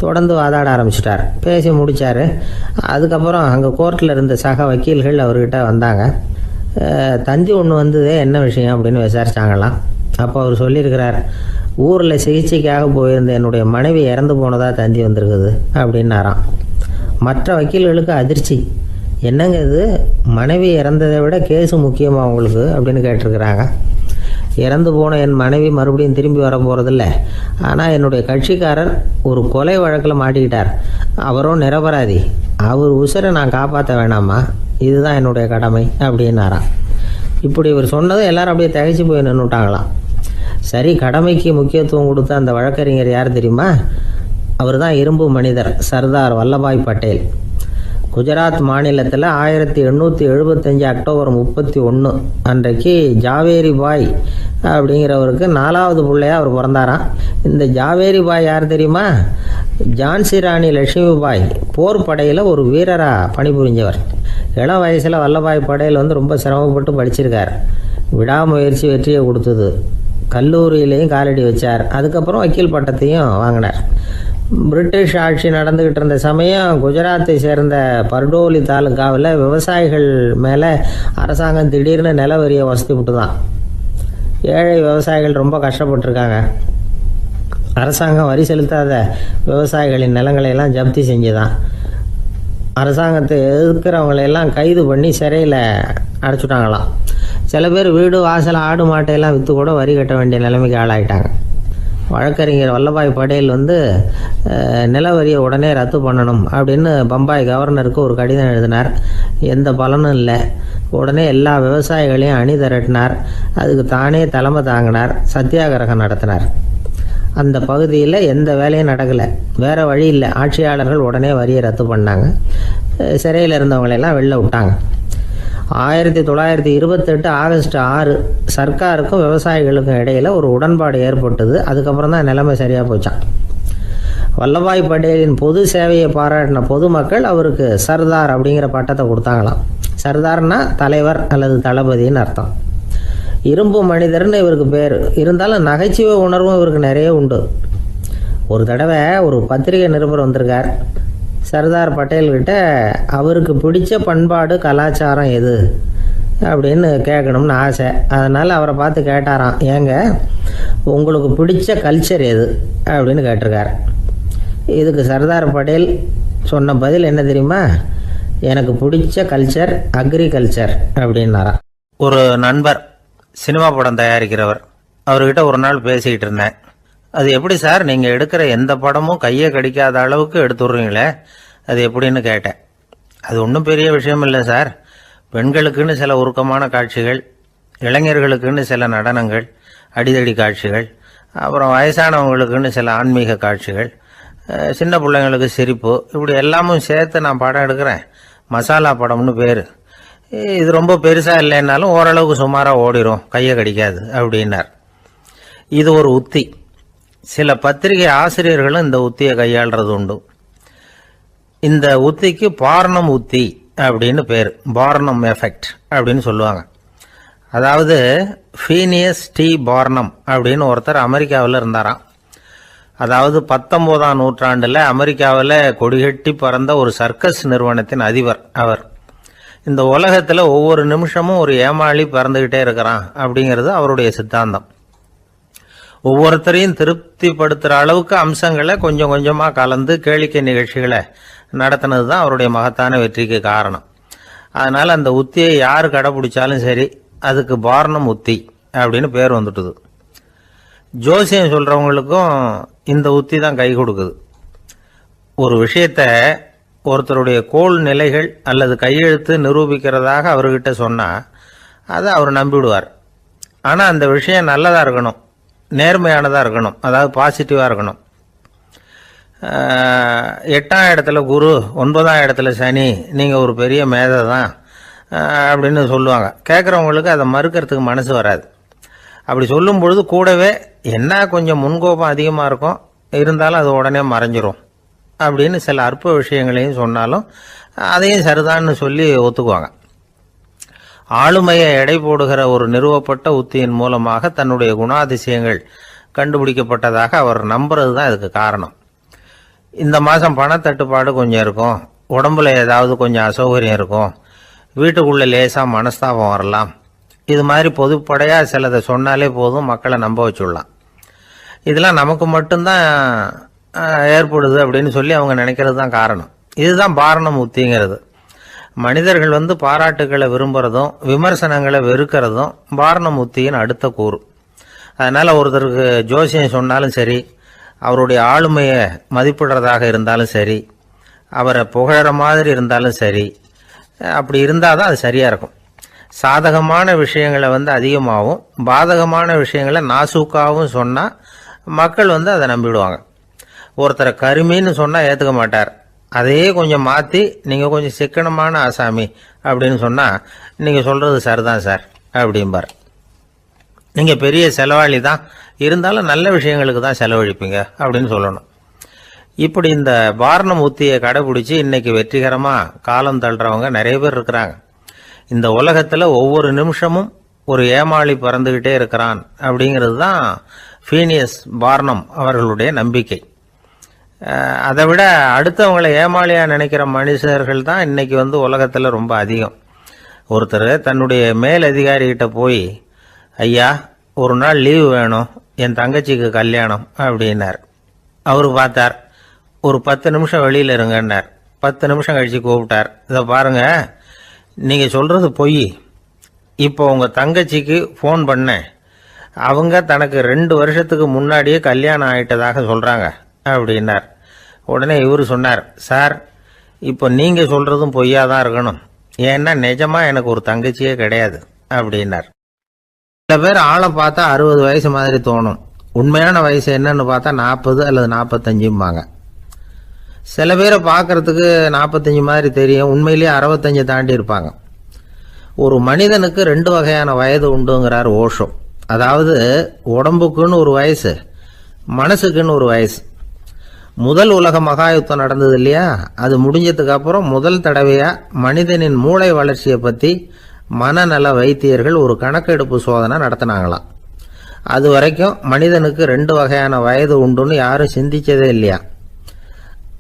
தொடர்ந்து வாதாட ஆரம்பிச்சிட்டார். பேசி முடித்தார். அதுக்கப்புறம் அங்கே கோர்ட்டில் இருந்த சக வக்கீல்கள் அவர்கிட்ட வந்தாங்க. தந்தி ஒன்று வந்ததே, என்ன விஷயம் அப்படின்னு விசாரித்தாங்களாம். அப்போ அவர் சொல்லியிருக்கிறார், ஊரில் சிகிச்சைக்காக போயிருந்த என்னுடைய மனைவி இறந்து போனதாக தந்தி வந்திருக்குது அப்படின்னாராம். மற்ற வக்கீல்களுக்கு அதிர்ச்சி. என்னங்க இது, மனைவி இறந்ததை விட கேஸு முக்கியமாக உங்களுக்கு அப்படின்னு கேட்டிருக்கிறாங்க. இறந்து போன என் மனைவி மறுபடியும் திரும்பி வர போகிறதில்ல, ஆனால் என்னுடைய கட்சிக்காரர் ஒரு கொலை வழக்கில் மாட்டிக்கிட்டார், அவரும் நிரபராதி, அவர் உசுரை நான் காப்பாற்ற வேணாமா, இதுதான் என்னுடைய கடமை அப்படின்னாராம். இப்படி இவர் சொன்னதும் எல்லாரும் அப்படியே திகைச்சு போய் நின்றுட்டாங்களாம். சரி, கடமைக்கு முக்கியத்துவம் கொடுத்த அந்த வழக்கறிஞர் யார் தெரியுமா? அவர் தான் இரும்பு மனிதர் சர்தார் வல்லபாய் பட்டேல். குஜராத் மாநிலத்தில் 1875 அக்டோபர் 31 அன்றைக்கு ஜாவேரி பாய் அப்படிங்கிறவருக்கு 4வது பிள்ளையா அவர் பிறந்தாராம். இந்த ஜாவேரி பாய் யார் தெரியுமா? ஜான்சி ராணி லட்சுமி பாய் போர் படையில் ஒரு வீரராக பணிபுரிஞ்சவர். இளம் வயசில் வல்லபாய் படையில் ரொம்ப சிரமப்பட்டு படிச்சிருக்கார். விடாமுயற்சி வெற்றியை கொடுத்தது. கல்லூரியிலையும் காலடி வச்சார். அதுக்கப்புறம் வக்கீல் பட்டத்தையும் வாங்கினார். பிரிட்டிஷ் ஆட்சி நடந்துக்கிட்டு இருந்த சமயம் குஜராத்தை சேர்ந்த பர்டோலி தாலுக்காவில் விவசாயிகள் மேலே அரசாங்கம் திடீர்னு நில வரியை வசதி விட்டு தான். ஏழை விவசாயிகள் ரொம்ப கஷ்டப்பட்டுருக்காங்க. அரசாங்கம் வரி செலுத்தாத விவசாயிகளின் நிலங்களையெல்லாம் ஜப்தி செஞ்சுதான். அரசாங்கத்தை எதிர்க்கிறவங்களையெல்லாம் கைது பண்ணி சிறையில் அடைச்சுட்டாங்களாம். சில பேர் வீடு வாசல் ஆடு மாட்டையெல்லாம் விற்று கூட வரி கட்ட வேண்டிய நிலைமைக்கு ஆளாயிட்டாங்க. வழக்கறிஞர் வல்லபாய் படேல் நில வரியை உடனே ரத்து பண்ணணும் அப்படின்னு பம்பாய் கவர்னருக்கு ஒரு கடிதம் எழுதினார். எந்த பலனும் இல்லை. உடனே எல்லா விவசாயிகளையும் அணி திரட்டினார். அதுக்கு தானே தலைமை தாங்கினார். சத்தியாகிரகம் நடத்தினார். அந்த பகுதியில் எந்த வேலையும் நடக்கலை. வேறு வழி இல்லை. ஆட்சியாளர்கள் உடனே வரியை ரத்து பண்ணாங்க. சிறையில் இருந்தவங்களெல்லாம் வெளில விட்டாங்க. 1928 ஆகஸ்ட் 6 சர்க்காருக்கும் விவசாயிகளுக்கும் இடையில் ஒரு உடன்பாடு ஏற்பட்டது. அதுக்கப்புறம் தான் நிலைமை சரியாக போச்சான். வல்லபாய் படேலின் பொது சேவையை பாராட்டின பொதுமக்கள் அவருக்கு சர்தார் அப்படிங்கிற பட்டத்தை கொடுத்தாங்களாம். சர்தார்னா தலைவர் அல்லது தளபதின்னு அர்த்தம். இரும்பு மனிதர்னு இவருக்கு பேர். இருந்தாலும் நகைச்சுவை உணர்வும் இவருக்கு நிறைய உண்டு. ஒரு தடவை ஒரு பத்திரிகை நிருபர் வந்திருக்கார். சர்தார் பட்டேல்கிட்ட அவருக்கு பிடிச்ச பண்பாடு கலாச்சாரம் எது அப்படின்னு கேட்கணும்னு ஆசை. அதனால் அவரை பார்த்து கேட்டாராம், ஏங்க உங்களுக்கு பிடிச்ச கல்ச்சர் எது அப்படின்னு கேட்டிருக்கார். இதுக்கு சர்தார் பட்டேல் சொன்ன பதில் என்ன தெரியுமா? எனக்கு பிடிச்ச கல்ச்சர் அக்ரிகல்ச்சர் அப்படின்னாராம். ஒரு நண்பர் சினிமா படம் தயாரிக்கிறவர், அவர்கிட்ட ஒரு நாள் பேசிக்கிட்டு இருந்தேன். அது எப்படி சார், நீங்கள் எடுக்கிற எந்த படமும் கையை கடிக்காத அளவுக்கு எடுத்துடுறீங்களே, அது எப்படின்னு கேட்டேன். அது ஒன்றும் பெரிய விஷயம் இல்லை சார். பெண்களுக்குன்னு சில உருக்கமான காட்சிகள், இளைஞர்களுக்குன்னு சில நடனங்கள், அடிதடி காட்சிகள், அப்புறம் வயசானவங்களுக்குன்னு சில ஆன்மீக காட்சிகள், சின்ன பிள்ளைங்களுக்கு சிரிப்பு, இப்படி எல்லாமும் சேர்த்து நான் படம் எடுக்கிறேன். மசாலா படம்னு பேர். இது ரொம்ப பெருசாக இல்லைன்னாலும் ஓரளவுக்கு சுமாராக ஓடிடும், கையை கடிக்காது அப்படின்னார். இது ஒரு உத்தி. சில பத்திரிகை ஆசிரியர்களும் இந்த உத்தியை கையாளுறது உண்டு. இந்த உத்திக்கு பார்னம் உத்தி அப்படின்னு பேர். பார்னம் எஃபெக்ட் அப்படின்னு சொல்லுவாங்க. அதாவது ஃபீனியஸ் டி பார்னம் அப்படின்னு ஒருத்தர் அமெரிக்காவில் இருந்தாராம். அதாவது 19ஆம் நூற்றாண்டில் அமெரிக்காவில் கொடிகட்டி பறந்த ஒரு சர்க்கஸ் நிறுவனத்தின் அதிபர் அவர். இந்த உலகத்தில் ஒவ்வொரு நிமிஷமும் ஒரு ஏமாளி பறந்துக்கிட்டே இருக்கிறான் அப்படிங்கிறது அவருடைய சித்தாந்தம். ஒவ்வொருத்தரையும் திருப்திப்படுத்துகிற அளவுக்கு அம்சங்களை கொஞ்சம் கொஞ்சமாக கலந்து கேளிக்கை நிகழ்ச்சிகளை நடத்தினது தான் அவருடைய மகத்தான வெற்றிக்கு காரணம். அதனால் அந்த உத்தியை யார் கடைப்பிடிச்சாலும் சரி, அதுக்கு பார்னம் உத்தி அப்படின்னு பேர் வந்துட்டுது. ஜோசியம் சொல்கிறவங்களுக்கும் இந்த உத்தி தான் கை கொடுக்குது. ஒரு விஷயத்தை ஒருத்தருடைய கோள் நிலைகள் அல்லது கையெழுத்து நிரூபிக்கிறதாக அவர்கிட்ட சொன்னால் அதை அவர் நம்பிவிடுவார். ஆனால் அந்த விஷயம் நல்லதாக இருக்கணும், நேர்மையானதாக இருக்கணும், அதாவது பாசிட்டிவாக இருக்கணும். 8ஆம் இடத்துல குரு, 9ஆம் இடத்துல சனி, நீங்கள் ஒரு பெரிய மேதை தான் அப்படின்னு சொல்லுவாங்க. கேட்குறவங்களுக்கு அதை மறுக்கிறதுக்கு மனசு வராது. அப்படி சொல்லும் பொழுது கூடவே என்ன கொஞ்சம் முன்கோபம் அதிகமாக இருக்கும், இருந்தாலும் அது உடனே மறைஞ்சிரும் அப்படின்னு சில அற்ப விஷயங்களையும் சொன்னாலும் அதையும் சரிதான்னு சொல்லி ஒத்துக்குவாங்க. ஆளுமையை எடை போடுகிற ஒரு நிறுவப்பட்ட உத்தியின் மூலமாக தன்னுடைய குணாதிசயங்கள் கண்டுபிடிக்கப்பட்டதாக அவர் நம்புறது தான் இதுக்கு காரணம். இந்த மாதம் பணத்தட்டுப்பாடு கொஞ்சம் இருக்கும், உடம்புல ஏதாவது கொஞ்சம் அசௌகரியம் இருக்கும், வீட்டுக்குள்ளே லேசாக மனஸ்தாபம் வரலாம். இது மாதிரி பொதுப்படையாக சிலதை சொன்னாலே போதும், மக்களை நம்ப வச்சுடலாம். இதெல்லாம் நமக்கு மட்டும்தான் ஏற்படுது அப்படின்னு சொல்லி அவங்க நினைக்கிறது தான் காரணம். இதுதான் பார்னம் உத்திங்கிறது. மனிதர்கள் பாராட்டுக்களை விரும்புகிறதும் விமர்சனங்களை வெறுக்கிறதும் பார்னம் உத்தியின் அடுத்த கூறு. அதனால் ஒருத்தருக்கு ஜோசியம் சொன்னாலும் சரி, அவருடைய ஆளுமையை மதிப்பிடுறதாக இருந்தாலும் சரி, அவரை புகழற மாதிரி இருந்தாலும் சரி, அப்படி இருந்தால் தான் அது சரியாக இருக்கும். சாதகமான விஷயங்களை அதிகமாகவும் பாதகமான விஷயங்களை நாசூக்காகவும் சொன்னால் மக்கள் அதை நம்பிவிடுவாங்க. ஒருத்தரை கருமின்னு சொன்னால் ஏற்றுக்க மாட்டார், அதையே கொஞ்சம் மாற்றி நீங்கள் கொஞ்சம் சிக்கனமான ஆசாமி அப்படின்னு சொன்னால் நீங்கள் சொல்கிறது சரிதான் சார் அப்படிம்பார். நீங்கள் பெரிய செலவாளி தான், இருந்தாலும் நல்ல விஷயங்களுக்கு தான் செலவழிப்பீங்க அப்படின்னு சொல்லணும். இப்படி இந்த வாரணம் உத்தியை கடைபிடிச்சி இன்னைக்கு வெற்றிகரமாக காலம் தள்ளுறவங்க நிறைய பேர் இருக்கிறாங்க. இந்த உலகத்தில் ஒவ்வொரு நிமிஷமும் ஒரு ஏமாளி பறந்துக்கிட்டே இருக்கிறான் அப்படிங்கிறது தான் ஃபீனியஸ் பார்னம் அவர்களுடைய நம்பிக்கை. அதை விட அடுத்தவங்களை ஏமாளியாக நினைக்கிற மனுஷர்கள் தான் இன்னைக்கு உலகத்தில் ரொம்ப அதிகம். ஒருத்தர் தன்னுடைய மேல் அதிகாரிகிட்ட போய், ஐயா ஒரு நாள் லீவு வேணும், என் தங்கச்சிக்கு கல்யாணம் அப்படின்னார். அவர் பார்த்தார், ஒரு 10 நிமிஷம் வெளியில் இருங்கன்னார். 10 நிமிஷம் கழித்து கூப்பிட்டார், இதை பாருங்க நீங்கள் சொல்கிறது பொய், இப்போ உங்கள் தங்கச்சிக்கு ஃபோன் பண்ணேன், அவங்க தனக்கு 2 வருஷத்துக்கு முன்னாடியே கல்யாணம் ஆகிட்டதாக சொல்கிறாங்க அப்படின்னார். உடனே இவர் சொன்னார், சார் இப்போ நீங்கள் சொல்கிறதும் பொய்யா தான் இருக்கணும், ஏன்னா நிஜமாக எனக்கு ஒரு தங்கச்சியே கிடையாது அப்படின்னார். சில பேர் ஆளை பார்த்தா 60 வயசு மாதிரி தோணும், உண்மையான வயசு என்னன்னு பார்த்தா 40 அல்லது 45 சில பேரை பார்க்கறதுக்கு 45 மாதிரி தெரியும், உண்மையிலேயே 65 தாண்டி இருப்பாங்க. ஒரு மனிதனுக்கு 2 வகையான வயது உண்டுங்கிறார் ஓஷோ. அதாவது உடம்புக்குன்னு ஒரு வயசு, மனசுக்குன்னு ஒரு வயசு. முதல் உலக மகாயுத்தம் நடந்தது இல்லையா, அது முடிஞ்சதுக்கு அப்புறம் முதல் தடவையா மனிதனின் மூளை வளர்ச்சியை பற்றி மனநல வைத்தியர்கள் ஒரு கணக்கெடுப்பு சோதனை நடத்தினாங்களாம். அது வரைக்கும் மனிதனுக்கு 2 வகையான வயது உண்டுன்னு யாரும் சிந்திச்சதே இல்லையா.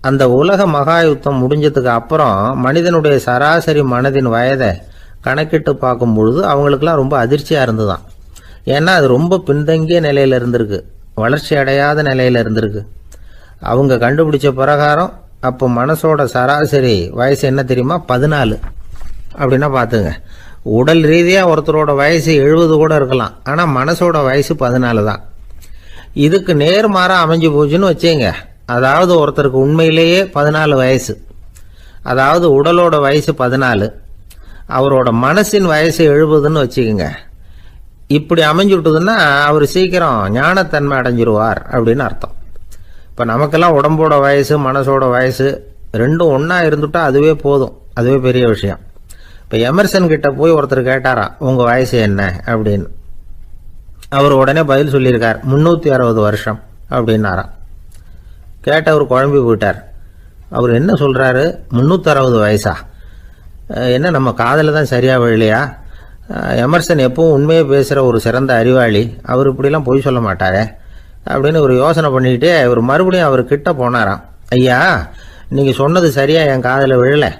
அந்த உலக மகாயுத்தம் முடிஞ்சதுக்கு அப்புறம் மனிதனுடைய சராசரி மனதின் வயதை கணக்கிட்டு பார்க்கும் பொழுது அவங்களுக்குலாம் ரொம்ப அதிர்ச்சியாக இருந்துதான். ஏன்னா அது ரொம்ப பின்தங்கிய நிலையில் இருந்திருக்கு, வளர்ச்சி அடையாத நிலையில் இருந்திருக்கு. அவங்க கண்டுபிடிச்ச பிரகாரம் அப்போ மனசோட சராசரி வயசு என்ன தெரியுமா, 14. அப்படின்னா பார்த்துங்க, உடல் ரீதியாக ஒருத்தரோட வயசு 70 கூட இருக்கலாம், ஆனால் மனசோட வயசு 14 தான். இதுக்கு நேர்மாறாக அமைஞ்சு போச்சுன்னு வச்சுங்க, அதாவது ஒருத்தருக்கு உண்மையிலேயே 14 வயசு, அதாவது உடலோட வயசு 14, அவரோட மனசின் வயசு 70ன்னு வச்சுக்கோங்க. இப்படி அமைஞ்சுட்டுதுன்னா அவர் சீக்கிரம் ஞானத்தன்மை அடைஞ்சிருவார் அப்படின்னு அர்த்தம். இப்போ நமக்கெல்லாம் உடம்போட வயசு மனசோட வயசு ரெண்டும் ஒன்றா இருந்துட்டா அதுவே போதும், அதுவே பெரிய விஷயம். இப்போ எமர்சன் கிட்ட போய் ஒருத்தர் கேட்டாராம், உங்கள் வயசு என்ன அப்படின்னு. அவர் உடனே பதில் சொல்லியிருக்கார், 360 வருஷம் அப்படின்னாராம். கேட்டவர் குழம்பி போயிட்டார். அவர் என்ன சொல்கிறாரு, 360 வயசா, என்ன நம்ம காதில் தான் சரியாக விழலையா? எமர்சன் எப்பவும் உண்மையை பேசுகிற ஒரு சிறந்த அறிவாளி, அவர் இப்படிலாம் பொய் சொல்ல மாட்டாரே அப்படின்னு ஒரு யோசனை பண்ணிக்கிட்டே இவர் மறுபடியும் அவர் கிட்ட போனாராம். ஐயா நீங்கள் சொன்னது சரியாக என் காதில் விழலை,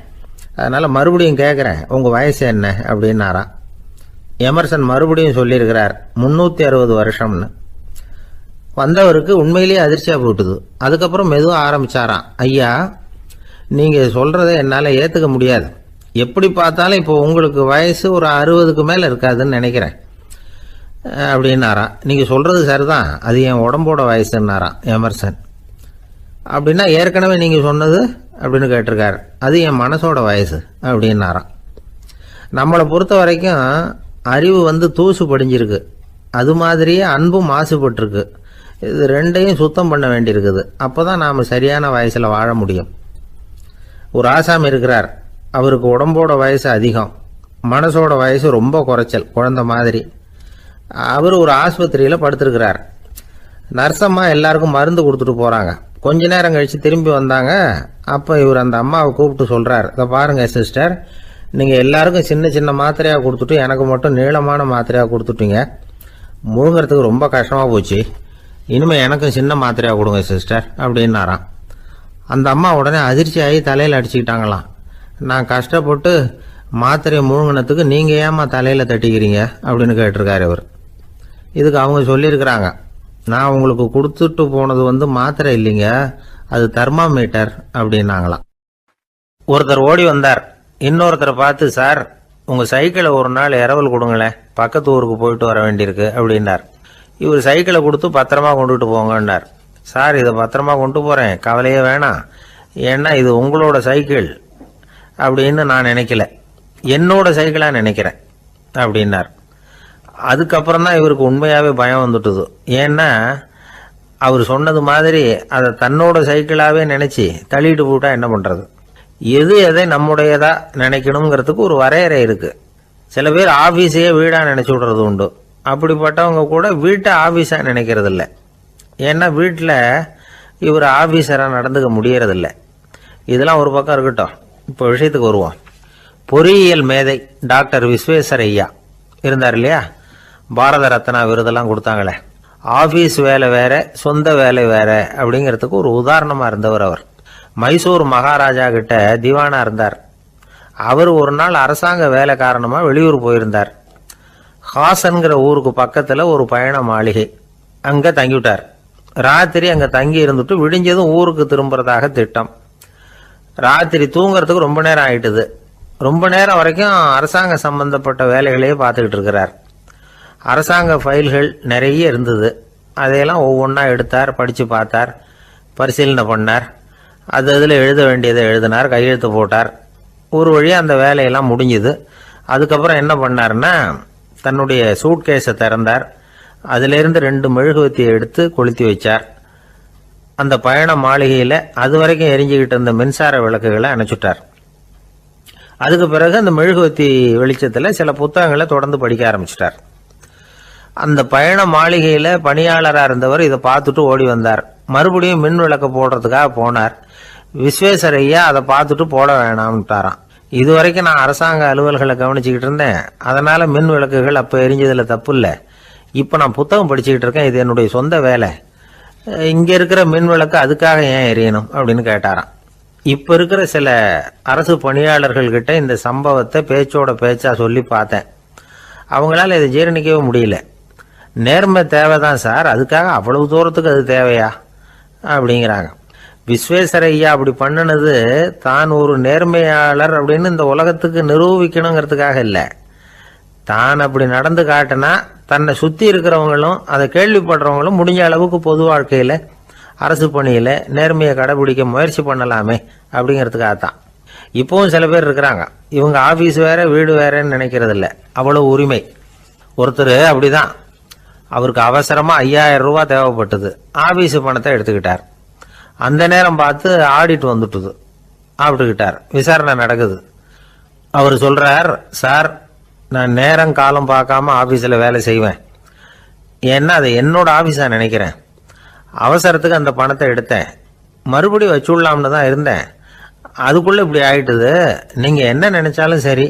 அதனால் மறுபடியும் கேட்குறேன், உங்கள் வயசு என்ன அப்படின்னாராம். எமர்சன் மறுபடியும் சொல்லியிருக்கிறார் 360 வருஷம்னு. வந்தவருக்கு உண்மையிலேயே அதிர்ச்சியாக போட்டுது. அதுக்கப்புறம் மெதுவாக ஆரம்பித்தாராம், ஐயா நீங்கள் சொல்கிறத என்னால் ஏற்றுக்க முடியாது, எப்படி பார்த்தாலும் இப்போ உங்களுக்கு வயசு ஒரு 60க்கு மேலே இருக்காதுன்னு நினைக்கிறேன் அப்படின்னாராம். நீங்கள் சொல்கிறது சரிதான், அது என் உடம்போட வயசுன்னாராம் எமர்சன். அப்படின்னா ஏற்கனவே நீங்கள் சொன்னது அப்படின்னு கேட்டிருக்காரு, அது என் மனசோட வயசு அப்படின்னாராம். நம்மளை பொறுத்த வரைக்கும் அறிவு தூசு படிஞ்சிருக்கு, அது மாதிரியே அன்பும் மாசுபட்டிருக்கு. இது ரெண்டையும் சுத்தம் பண்ண வேண்டியிருக்குது, அப்போ தான் நாம் சரியான வயசில் வாழ முடியும். ஒரு ஆசாமி இருக்கிறார், அவருக்கு உடம்போட வயசு அதிகம், மனசோட வயசு ரொம்ப குறைச்சல், குழந்தை மாதிரி. அவர் ஒரு ஆஸ்பத்திரியில் படுத்திருக்கிறார். நர்சம்மா எல்லாருக்கும் மருந்து கொடுத்துட்டு போகிறாங்க. கொஞ்ச நேரம் கழித்து திரும்பி வந்தாங்க. அப்போ இவர் அந்த அம்மாவை கூப்பிட்டு சொல்கிறார், இதை பாருங்கள் சிஸ்டர், நீங்கள் எல்லாருக்கும் சின்ன சின்ன மாத்திரையாக கொடுத்துட்டு எனக்கு மட்டும் நீளமான மாத்திரையாக கொடுத்துட்டீங்க, முழுங்கிறதுக்கு ரொம்ப கஷ்டமாக போச்சு, இனிமேல் எனக்கும் சின்ன மாத்திரையாக கொடுங்க சிஸ்டர் அப்படின்னாராம். அந்த அம்மா உடனே அதிர்ச்சியாகி தலையில் அடிச்சுக்கிட்டாங்களாம். நான் கஷ்டப்பட்டு மாத்திரையை முழுங்கினத்துக்கு நீங்கள் ஏமா தலையில் தட்டிக்கிறீங்க அப்படின்னு கேட்டிருக்காரு இவர். இதுக்கு அவங்க சொல்லியிருக்கிறாங்க, நான் உங்களுக்கு கொடுத்துட்டு போனது மாத்திரை இல்லைங்க, அது தெர்மாமீட்டர் அப்படின்னாங்களாம். ஒருத்தர் ஓடி வந்தார், இன்னொருத்தரை பார்த்து, சார் உங்கள் சைக்கிளை ஒரு நாள் இரவல் கொடுங்களேன், பக்கத்து ஊருக்கு போயிட்டு வர வேண்டியிருக்கு அப்படின்னார். இவர் சைக்கிளை கொடுத்து பத்திரமா கொண்டுட்டு போங்கன்னார். சார் இதை பத்திரமா கொண்டு போகிறேன், கவலையே வேணாம், ஏன்னா இது உங்களோட சைக்கிள் அப்படின்னு நான் நினைக்கல, என்னோட சைக்கிளாக நினைக்கிறேன் அப்படின்னார். அதுக்கப்புறம் தான் இவருக்கு உண்மையாகவே பயம் வந்துட்டுது. ஏன்னா அவர் சொன்னது மாதிரி அதை தன்னோட சைக்கிளாவே நினைச்சு தள்ளிட்டு போட்டா என்ன பண்றது? எது எதை நம்முடையதா நினைக்கணுங்கிறதுக்கு ஒரு வரையறை இருக்கு. சில பேர் ஆபீஸையே வீடா நினைச்சு விடுறது உண்டு. அப்படிப்பட்டவங்க கூட வீட்டை ஆபீஸா நினைக்கிறது இல்லை. ஏன்னா வீட்டில் இவர் ஆபீஸரா நடந்துக்க முடியறதில்ல. இதெல்லாம் ஒரு பக்கம் இருக்கட்டும். இப்போ விஷயத்துக்கு வருவோம். பொறியியல் மேதை டாக்டர் விஸ்வேஸ்வரய்யா இருந்தார் இல்லையா? பாரத ரத்னா விருதெல்லாம் கொடுத்தாங்களே. ஆபீஸ் வேலை வேற, சொந்த வேலை வேற அப்படிங்கிறதுக்கு ஒரு உதாரணமா இருந்தவர் அவர். மைசூர் மகாராஜா கிட்ட திவானா இருந்தார். அவர் ஒரு நாள் அரசாங்க வேலை காரணமா வெளியூர் போயிருந்தார். ஹாசன்கிற ஊருக்கு பக்கத்துல ஒரு பயண மாளிகை, அங்க தங்கிவிட்டார். ராத்திரி அங்க தங்கி இருந்துட்டு விடிஞ்சதும் ஊருக்கு திரும்புறதாக திட்டம். ராத்திரி தூங்குறதுக்கு ரொம்ப நேரம் ஆயிட்டுது. ரொம்ப நேரம் வரைக்கும் அரசாங்க சம்பந்தப்பட்ட வேலைகளையே பார்த்துக்கிட்டு இருக்கிறார். அரசாங்க ஃபைல்கள் நிறைய இருந்தது. அதையெல்லாம் ஒவ்வொன்றா எடுத்தார், படித்து பார்த்தார், பரிசீலனை பண்ணார். அதில் எழுத வேண்டியதை எழுதினார், கையெழுத்து போட்டார். ஒரு வழியாக அந்த வேலையெல்லாம் முடிஞ்சுது. அதுக்கப்புறம் என்ன பண்ணார்னா, தன்னுடைய சூட்கேஸை திறந்தார். அதிலிருந்து 2 மெழுகுவத்தியை எடுத்து கொளுத்தி வச்சார். அந்த பயண மாளிகையில் அது வரைக்கும் எரிஞ்சுக்கிட்டு இருந்த மின்சார விளக்குகளை அணைச்சுட்டார். அதுக்கு பிறகு அந்த மெழுகுவத்தி வெளிச்சத்தில் சில புத்தகங்களை தொடர்ந்து படிக்க ஆரம்பிச்சிட்டார். அந்த பயண மாளிகையில் பணியாளராக இருந்தவர் இதை பார்த்துட்டு ஓடி வந்தார். மறுபடியும் மின் விளக்கு போடுறதுக்காக போனார். விஸ்வேஸ்வரய்யா அதை பார்த்துட்டு போட வேணாம்ட்டாராம். இதுவரைக்கும் நான் அரசாங்க அலுவல்களை கவனிச்சுக்கிட்டு இருந்தேன், அதனால மின் விளக்குகள் அப்போ எரிஞ்சதுல தப்பு இல்லை. இப்போ நான் புத்தகம் படிச்சுக்கிட்டு இருக்கேன், இது என்னுடைய சொந்த வேலை. இங்கே இருக்கிற மின் விளக்கு அதுக்காக ஏன் எரியணும் அப்படின்னு கேட்டாராம். இப்போ இருக்கிற சில அரசு பணியாளர்கள்கிட்ட இந்த சம்பவத்தை பேச்சோட பேச்சா சொல்லி பார்த்தேன். அவங்களால இதை ஜீரணிக்கவே முடியல. நேர்மை தேவைதான் சார், அதுக்காக அவ்வளவு தூரத்துக்கு அது தேவையா அப்படிங்கிறாங்க. விஸ்வேஸ்வரய்யா அப்படி பண்ணினது தான் ஒரு நேர்மையாளர் அப்படின்னு இந்த உலகத்துக்கு நிரூபிக்கணுங்கிறதுக்காக இல்லை. தான் அப்படி நடந்து காட்டினா தன்னை சுற்றி இருக்கிறவங்களும் அதை கேள்விப்படுறவங்களும் முடிஞ்ச அளவுக்கு பொது வாழ்க்கையில் அரசு பணியில் நேர்மையை கடைபிடிக்க முயற்சி பண்ணலாமே அப்படிங்கிறதுக்காகத்தான். இப்போவும் சில பேர் இருக்கிறாங்க, இவங்க ஆஃபீஸ் வேற வீடு வேறன்னு நினைக்கிறது இல்லை, அவ்வளோ உரிமை. ஒருத்தர் அப்படிதான், அவருக்கு அவசரமா 5000 ரூபாய் தேவைப்பட்டது. ஆபீஸ் பணத்தை எடுத்துக்கிட்டார். அந்த நேரம் பார்த்து ஆடிட் வந்துட்டுது. ஆப்பிட்டுக்கிட்டார். விசாரணை நடக்குது. அவர் சொல்றார், சார் நான் நேரம் காலம் பார்க்காம ஆபீஸில் வேலை செய்வேன். ஏன்னா அதை என்னோட ஆபீஸா நினைக்கிறேன். அவசரத்துக்கு அந்த பணத்தை எடுத்தேன், மறுபடியும் வச்சுடலாம்னு தான் இருந்தேன். அதுக்குள்ள இப்படி ஆயிட்டுது. நீங்க என்ன நினைச்சாலும் சரி,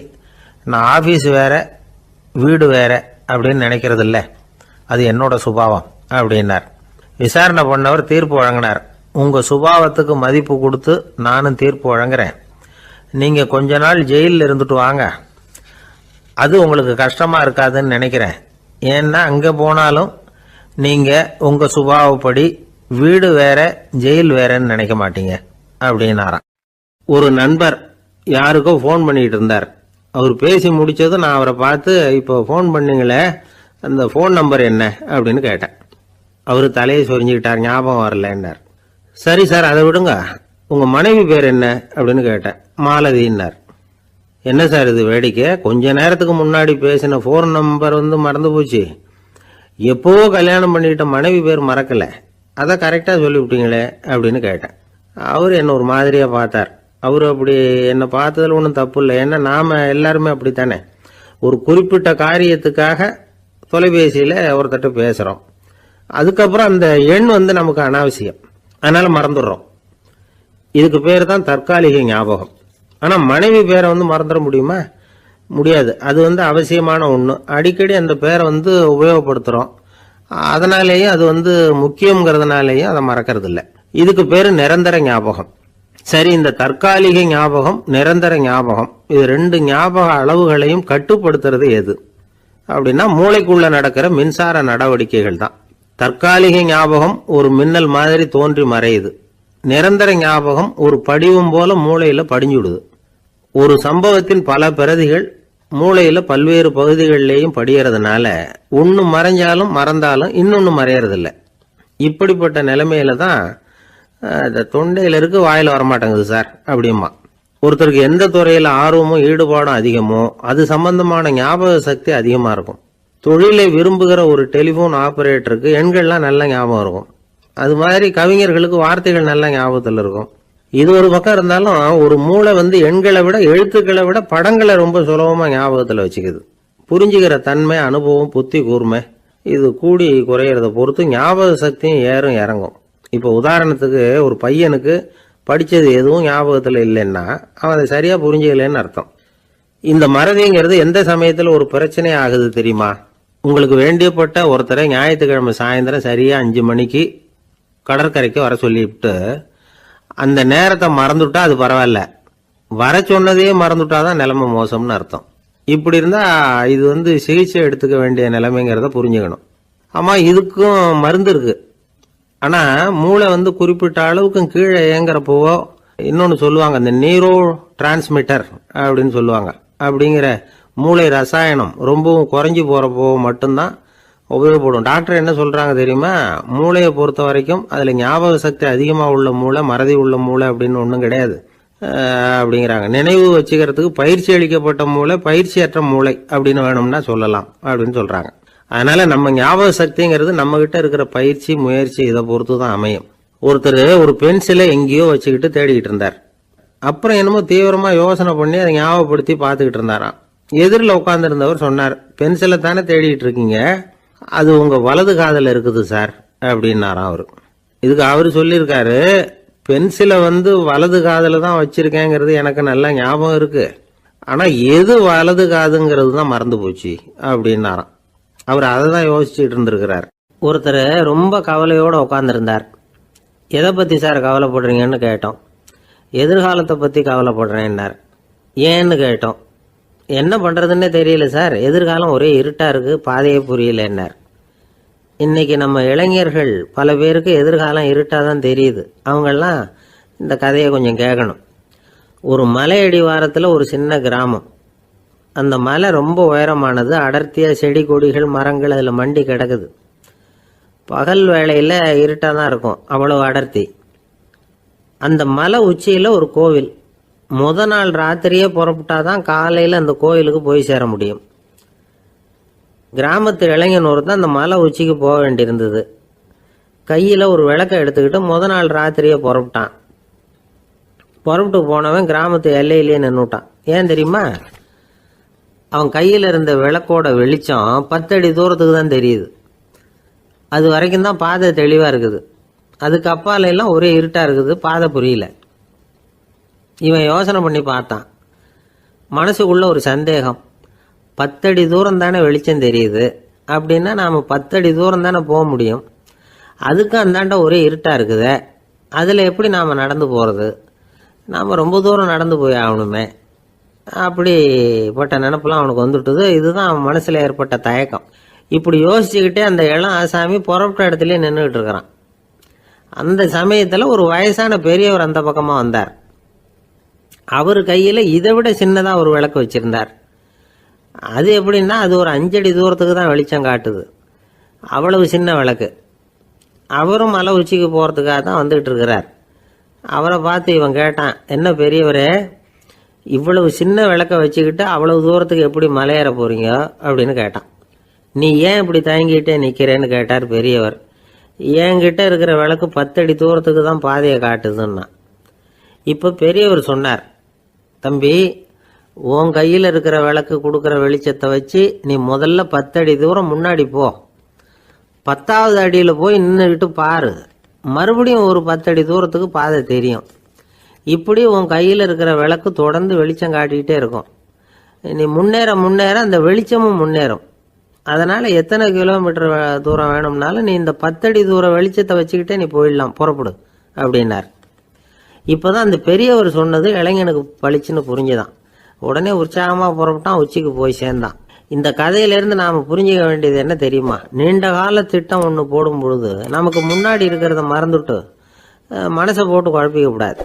நான் ஆபீஸ் வேற வீடு வேற அப்படின்னு நினைக்கிறது இல்லை, அது என்னோட சுபாவம் அப்படின்னார். விசாரணை பண்ணவர் தீர்ப்பு வழங்கினார். உங்க சுபாவத்துக்கு மதிப்பு கொடுத்து நானும் தீர்ப்பு வழங்குறேன். நீங்க கொஞ்ச நாள் ஜெயிலில் இருந்துட்டு வாங்க, அது உங்களுக்கு கஷ்டமா இருக்காதுன்னு நினைக்கிறேன். ஏன்னா அங்க போனாலும் நீங்க உங்க சுபாவப்படி வீடு வேற ஜெயில் வேறன்னு நினைக்க மாட்டீங்க அப்படின்னாராம். ஒரு நண்பர் யாருக்கோ ஃபோன் பண்ணிட்டு இருந்தார். அவர் பேசி முடிச்சதும் நான் அவரை பார்த்து, இப்போ ஃபோன் பண்ணீங்களே அந்த ஃபோன் நம்பர் என்ன அப்படின்னு கேட்டேன். அவர் தலையை சொரிஞ்சுக்கிட்டார், ஞாபகம் வரலன்னார். சரி சார் அதை விடுங்க, உங்க மனைவி பேர் என்ன அப்படின்னு கேட்டேன். மாலதின்னார். என்ன சார் இது வேடிக்கை, கொஞ்ச நேரத்துக்கு முன்னாடி பேசின ஃபோன் நம்பர் மறந்து போச்சு. எப்போவோ கல்யாணம் பண்ணிக்கிட்ட மனைவி பேர் மறக்கல, அதை கரெக்டாக சொல்லிவிட்டீங்களே அப்படின்னு கேட்டேன். அவர் என்ன ஒரு மாதிரியா பார்த்தார். அவர் அப்படி என்னை பார்த்ததில் ஒன்றும் தப்பு இல்லை, ஏன்னா நாம எல்லாருமே அப்படித்தானே. ஒரு குறிப்பிட்ட காரியத்துக்காக தொலைபேசியில் ஒருத்தட்ட பேசுகிறோம், அதுக்கப்புறம் அந்த எண் நமக்கு அனாவசியம், அதனால மறந்துடுறோம். இதுக்கு பேர் தான் தற்காலிக ஞாபகம். ஆனால் மனைவி பேரை மறந்துட முடியுமா? முடியாது. அது அவசியமான ஒன்று. அடிக்கடி அந்த பேரை உபயோகப்படுத்துகிறோம், அதனாலேயும் அது முக்கியங்கிறதுனாலேயும் அதை மறக்கிறது இல்லை. இதுக்கு பேர் நிரந்தர ஞாபகம். சரி, இந்த தற்காலிக ஞாபகம் நிரந்தர ஞாபகம் இது 2 ஞாபக அளவுகளையும் கட்டுப்படுத்துறது எது அப்படின்னா மூளைக்குள்ள நடக்கிற மின்சார நடவடிக்கைகள் தான். தற்காலிக ஞாபகம் ஒரு மின்னல் மாதிரி தோன்றி மறையுது. நிரந்தர ஞாபகம் ஒரு படிவம் போல மூளையில படிஞ்சுடுது. ஒரு சம்பவத்தின் பல பிரதிகள் மூளையில பல்வேறு பகுதிகளிலேயும் படியறதுனால ஒன்னு மறைஞ்சாலும் மறந்தாலும் இன்னொன்னு மறையறதில்லை. இப்படிப்பட்ட நிலைமையில தான் தொண்டையில இருக்கு, வாயில வரமாட்டேங்குது சார் அப்படிமா. ஒருத்தருக்கு எந்த துறையில ஆர்வமும் ஈடுபாடும் அதிகமோ அது சம்பந்தமான ஞாபக சக்தி அதிகமா இருக்கும். தொழிலை விரும்புகிற ஒரு டெலிபோன் ஆபரேட்டருக்கு எண்கள்லாம் நல்ல ஞாபகம் இருக்கும். அது மாதிரி கவிஞர்களுக்கு வார்த்தைகள் நல்ல ஞாபகத்தில் இருக்கும். இது ஒரு பக்கம் இருந்தாலும் ஒரு மூளை எண்களை விட எழுத்துக்களை விட படங்களை ரொம்ப சுலபமா ஞாபகத்தில் வச்சுக்குது. புரிஞ்சுக்கிற தன்மை, அனுபவம், புத்தி கூர்மை இது கூடி குறையிறத பொறுத்து ஞாபக சக்தியும் ஏறும் இறங்கும். இப்போ உதாரணத்துக்கு ஒரு பையனுக்கு படித்தது எதுவும் ஞாபகத்தில் இல்லைன்னா அவன் அதை சரியா புரிஞ்சுக்கலன்னு அர்த்தம். இந்த மறதிங்கிறது எந்த சமயத்தில் ஒரு பிரச்சனை ஆகுது தெரியுமா? உங்களுக்கு வேண்டியப்பட்ட ஒருத்தரை ஞாயிற்றுக்கிழமை சாயந்தரம் சரியா 5 மணிக்கு கடற்கரைக்கு வர சொல்லிவிட்டு அந்த நேரத்தை மறந்துட்டா அது பரவாயில்ல, வர சொன்னதையே மறந்துட்டாதான் நிலைமை மோசம்னு அர்த்தம். இப்படி இருந்தா இது சிகிச்சை எடுத்துக்க வேண்டிய நிலைமைங்கிறத புரிஞ்சுக்கணும். ஆமா, இதுக்கும் மருந்து இருக்கு. ஆனா மூளை குறிப்பிட்ட அளவுக்கும் கீழே இயங்குறப்போவோ இன்னொன்னு சொல்லுவாங்க, இந்த நியூரோ டிரான்ஸ்மிட்டர் அப்படின்னு சொல்லுவாங்க. அப்படிங்கிற மூளை ரசாயனம் ரொம்பவும் குறைஞ்சி போறப்போ மட்டும்தான் உபயோகப்படும். டாக்டர் என்ன சொல்றாங்க தெரியுமா? மூளையை பொறுத்த வரைக்கும் அதுல ஞாபக சக்தி அதிகமா உள்ள மூளை, மறதி உள்ள மூளை அப்படின்னு ஒன்றும் கிடையாது அப்படிங்கிறாங்க. நினைவு வச்சுக்கிறதுக்கு பயிற்சி அளிக்கப்பட்ட மூளை, பயிற்சியற்ற மூளை அப்படின்னு வேணும்னா சொல்லலாம் அப்படின்னு சொல்றாங்க. அதனால நம்ம ஞாபக சக்திங்கிறது நம்ம கிட்ட இருக்கிற பயிற்சி, முயற்சி இதை பொறுத்து தான் அமையும். ஒருத்தர் ஒரு பென்சிலை எங்கேயோ வச்சுக்கிட்டு தேடிக்கிட்டு இருந்தார். அப்புறம் என்னமோ தீவிரமா யோசனை பண்ணி அதை ஞாபகப்படுத்தி பார்த்துக்கிட்டு இருந்தாராம். எதிரில் உட்கார்ந்து இருந்தவர் சொன்னார், பென்சிலை தானே தேடிட்டு இருக்கீங்க, அது உங்க வலது காதில் இருக்குது சார் அப்படின்னாராம் அவரு. இதுக்கு அவரு சொல்லியிருக்காரு, பென்சிலை வலது காதில் தான் வச்சிருக்கேங்கிறது எனக்கு நல்லா ஞாபகம் இருக்கு, ஆனா எது வலது காதுங்கிறது தான் மறந்து போச்சு அப்படின்னாராம். அவர் அதை தான் யோசிச்சுட்டு இருந்திருக்கிறார். ஒருத்தர் ரொம்ப கவலையோட உட்கார்ந்துருந்தார். எதை பத்தி சார் கவலைப்படுறீங்கன்னு கேட்டோம். எதிர்காலத்தை பத்தி கவலைப்படுறேன்னார். ஏன்னு கேட்டோம். என்ன பண்றதுன்னே தெரியல சார், எதிர்காலம் ஒரே இருட்டா இருக்கு, பாதையே புரியலன்னார். இன்னைக்கு நம்ம இளைஞர்கள் பல பேருக்கு எதிர்காலம் இருட்டா தான் தெரியுது. அவங்கெல்லாம் இந்த கதையை கொஞ்சம் கேட்கணும். ஒரு மலை அடிவாரத்தில் ஒரு சின்ன கிராமம். அந்த மலை ரொம்ப உயரமானது, அடர்த்தியா செடி கொடிகள் மரங்கள் அதில் மண்டி கிடக்குது. பகல் வேளையில் இருட்டாக தான் இருக்கும், அவ்வளவு அடர்த்தி. அந்த மலை உச்சியில் ஒரு கோவில். முத நாள் ராத்திரியே புறப்பட்டாதான் காலையில் அந்த கோயிலுக்கு போய் சேர முடியும். கிராமத்து இளைஞன் ஒருத்தன் அந்த மலை உச்சிக்கு போக வேண்டியிருந்தது. கையில் ஒரு விளக்கை எடுத்துக்கிட்டு முத நாள் ராத்திரியே புறப்பட்டான். புறப்பட்டு போனவன் கிராமத்து எல்லையிலேயே நின்றுட்டான். ஏன் தெரியுமா? அவன் கையில் இருந்த விளக்கோட வெளிச்சம் 10 அடி தூரத்துக்கு தான் தெரியுது. அது வரைக்கும் தான் பாதை தெளிவாக இருக்குது. அதுக்கு அப்பால எல்லாம் ஒரே இருட்டாக இருக்குது, பாதை புரியல. இவன் யோசனை பண்ணி பார்த்தான். மனசுக்குள்ள ஒரு சந்தேகம், 10 அடி தூரம் தானே வெளிச்சம் தெரியுது, அப்படின்னா நாம் 10 அடி தூரம் தானே போக முடியும், அதுக்கு அந்தாண்ட ஒரே இருட்டாக இருக்குது, அதில் எப்படி நாம் நடந்து போகிறது, நாம் ரொம்ப தூரம் நடந்து போய் ஆகணுமே, அப்படிப்பட்ட நினப்பெல்லாம் அவனுக்கு வந்துட்டுது. இதுதான் அவன் மனசில் ஏற்பட்ட தயக்கம். இப்படி யோசிச்சுக்கிட்டே அந்த இளம் ஆசாமி புறப்பட்ட இடத்துலயே நின்றுகிட்டு இருக்கிறான். அந்த சமயத்தில் ஒரு வயசான பெரியவர் அந்த பக்கமாக வந்தார். அவர் கையில் இதை விட சின்னதாக ஒரு விளக்கு வச்சிருந்தார். அது எப்படின்னா அது ஒரு 5 அடி தூரத்துக்கு தான் வெளிச்சம் காட்டுது, அவ்வளவு சின்ன விளக்கு. அவரும் மலை உச்சிக்கு போகிறதுக்காக தான் வந்துகிட்டு இருக்கிறார். அவரை பார்த்து இவன் கேட்டான், என்ன பெரியவரே, இவ்வளவு சின்ன விளக்க வச்சுக்கிட்டு அவ்வளவு தூரத்துக்கு எப்படி மலையேற போறீங்க அப்படின்னு கேட்டான். நீ ஏன் இப்படி தயங்கிட்டே நிக்கிறேன்னு கேட்டார் பெரியவர். என்கிட்ட இருக்கிற விளக்கு 10 அடி தூரத்துக்கு தான் பாதையை காட்டுதுன்னா. இப்ப பெரியவர் சொன்னார், தம்பி, உன் கையில் இருக்கிற விளக்கு கொடுக்குற வெளிச்சத்தை வச்சு நீ முதல்ல 10 அடி தூரம் முன்னாடி போ, 10வது அடியில் போய் நின்றுக்கிட்டு பாரு, மறுபடியும் ஒரு 10 அடி தூரத்துக்கு பாதை தெரியும். இப்படி உன் கையில் இருக்கிற விளக்கு தொடர்ந்து வெளிச்சம் காட்டிக்கிட்டே இருக்கும். நீ முன்னேற முன்னேற அந்த வெளிச்சமும் முன்னேறும். அதனால எத்தனை கிலோமீட்டர் தூரம் வேணும்னாலும் நீ இந்த 10 அடி தூரம் வெளிச்சத்தை வச்சுக்கிட்டே நீ போயிடலாம், புறப்படு அப்படின்னார். இப்போதான் அந்த பெரியவர் சொன்னது இளைஞனுக்கு பளிச்சுன்னு புரிஞ்சுதான். உடனே உற்சாகமாக புறப்பட்டான், உச்சிக்கு போய் சேர்ந்தான். இந்த கதையிலிருந்து நாம் புரிஞ்சுக்க வேண்டியது என்ன தெரியுமா? நீண்ட கால திட்டம் ஒன்று போடும் பொழுது நமக்கு முன்னாடி இருக்கிறத மறந்துட்டு மனசை போட்டு குழப்பிக்க கூடாது.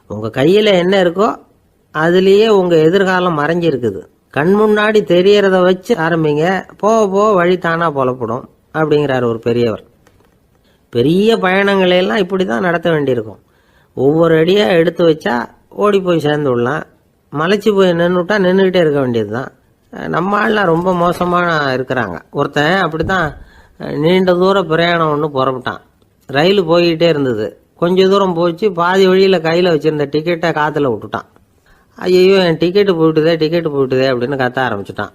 உங்கள் கையில் என்ன இருக்கோ அதுலேயே உங்கள் எதிர்காலம் மறைஞ்சிருக்குது. கண் முன்னாடி தெரியறத வச்சு ஆரம்பிங்க, போக போக வழி தானா புலப்படும் அப்படிங்கிறார் ஒரு பெரியவர். பெரிய பயணங்களையெல்லாம் இப்படி தான் நடத்த வேண்டியிருக்கும். ஒவ்வொரு அடியாக எடுத்து வச்சா ஓடி போய் சேர்ந்து விடலாம், மலைச்சி போய் நின்றுட்டா நின்றுக்கிட்டே இருக்க வேண்டியது தான். நம்ம ஆள்லாம் ரொம்ப மோசமான இருக்கிறாங்க. ஒருத்தன் அப்படி தான் நீண்ட தூர பிரயாணம் ஒன்று புறப்பட்டான். ரயில் போய்கிட்டே இருந்தது. கொஞ்ச தூரம் போச்சு, பாதி வழியில் கையில் வச்சுருந்த டிக்கெட்டை காற்றுல விட்டுட்டான். ஐயோ, என் டிக்கெட்டு போயிட்டுதே அப்படின்னு கத்த ஆரம்பிச்சுட்டான்.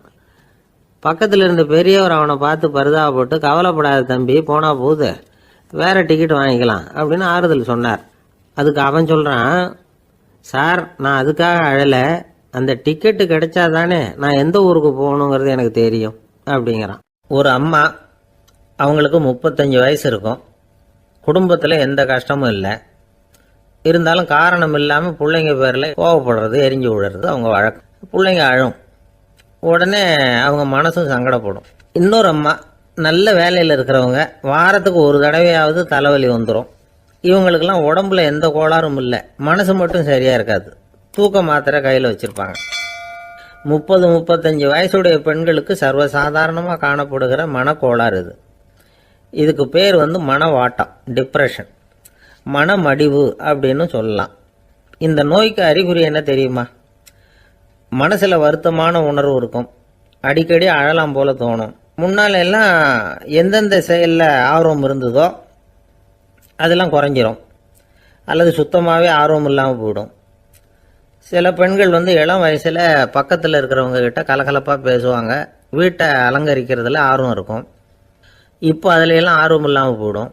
பக்கத்தில் இருந்த பெரியவர் அவனை பார்த்து பரிதாபப்பட்டு, கவலைப்படாத தம்பி, போனா போகுது, வேற டிக்கெட் வாங்கிக்கலாம் அப்படின்னு ஆறுதல் சொன்னார். அதுக்கு அவன் சொல்கிறான், சார், நான் அதுக்காக அழலை, அந்த டிக்கெட்டு கிடைச்சாதானே நான் எந்த ஊருக்கு போகணுங்கிறது எனக்கு தெரியும் அப்படிங்கிறான். ஒரு அம்மா, அவங்களுக்கு 35 வயசு இருக்கும், குடும்பத்தில் எந்த கஷ்டமும் இல்லை, இருந்தாலும் காரணம் இல்லாமல் பிள்ளைங்க பேரில் கோவப்படுறது, எரிஞ்சு விடுறது அவங்க வழக்கம். பிள்ளைங்க அழும், உடனே அவங்க மனசும் சங்கடப்படும். இன்னொரு அம்மா, நல்ல வேலையில் இருக்கிறவங்க, வாரத்துக்கு ஒரு தடவையாவது தலைவலி வந்துடும். இவங்களுக்கெல்லாம் உடம்புல எந்த கோளாறும் இல்லை, மனசு மட்டும் சரியாக இருக்காது, தூக்க மாத்திரை கையில் வச்சுருப்பாங்க. 30-35 வயசுடைய பெண்களுக்கு சர்வசாதாரணமாக காணப்படுகிற மனக்கோளாறு இது. இதுக்கு பேர் மனவாட்டம், டிப்ரெஷன், மனமடிவு அப்படின்னு சொல்லலாம். இந்த நோய்க்கு அறிகுறி என்ன தெரியுமா? மனசில் வருத்தமான உணர்வு இருக்கும், அடிக்கடி அழலாம் போல தோணும். முன்னால எல்லாம் எந்தெந்த செயலில் ஆர்வம் இருந்ததோ அதெல்லாம் குறைஞ்சிரும், அல்லது சுத்தமாகவே ஆர்வம் இல்லாமல் போயிடும். சில பெண்கள் இளம் வயசில் பக்கத்தில் இருக்கிறவங்க கிட்ட கலகலப்பாக பேசுவாங்க, வீட்டை அலங்கரிக்கிறதுல ஆர்வம் இருக்கும். இப்போ அதிலெல்லாம் ஆர்வம் இல்லாமல் போயிடும்.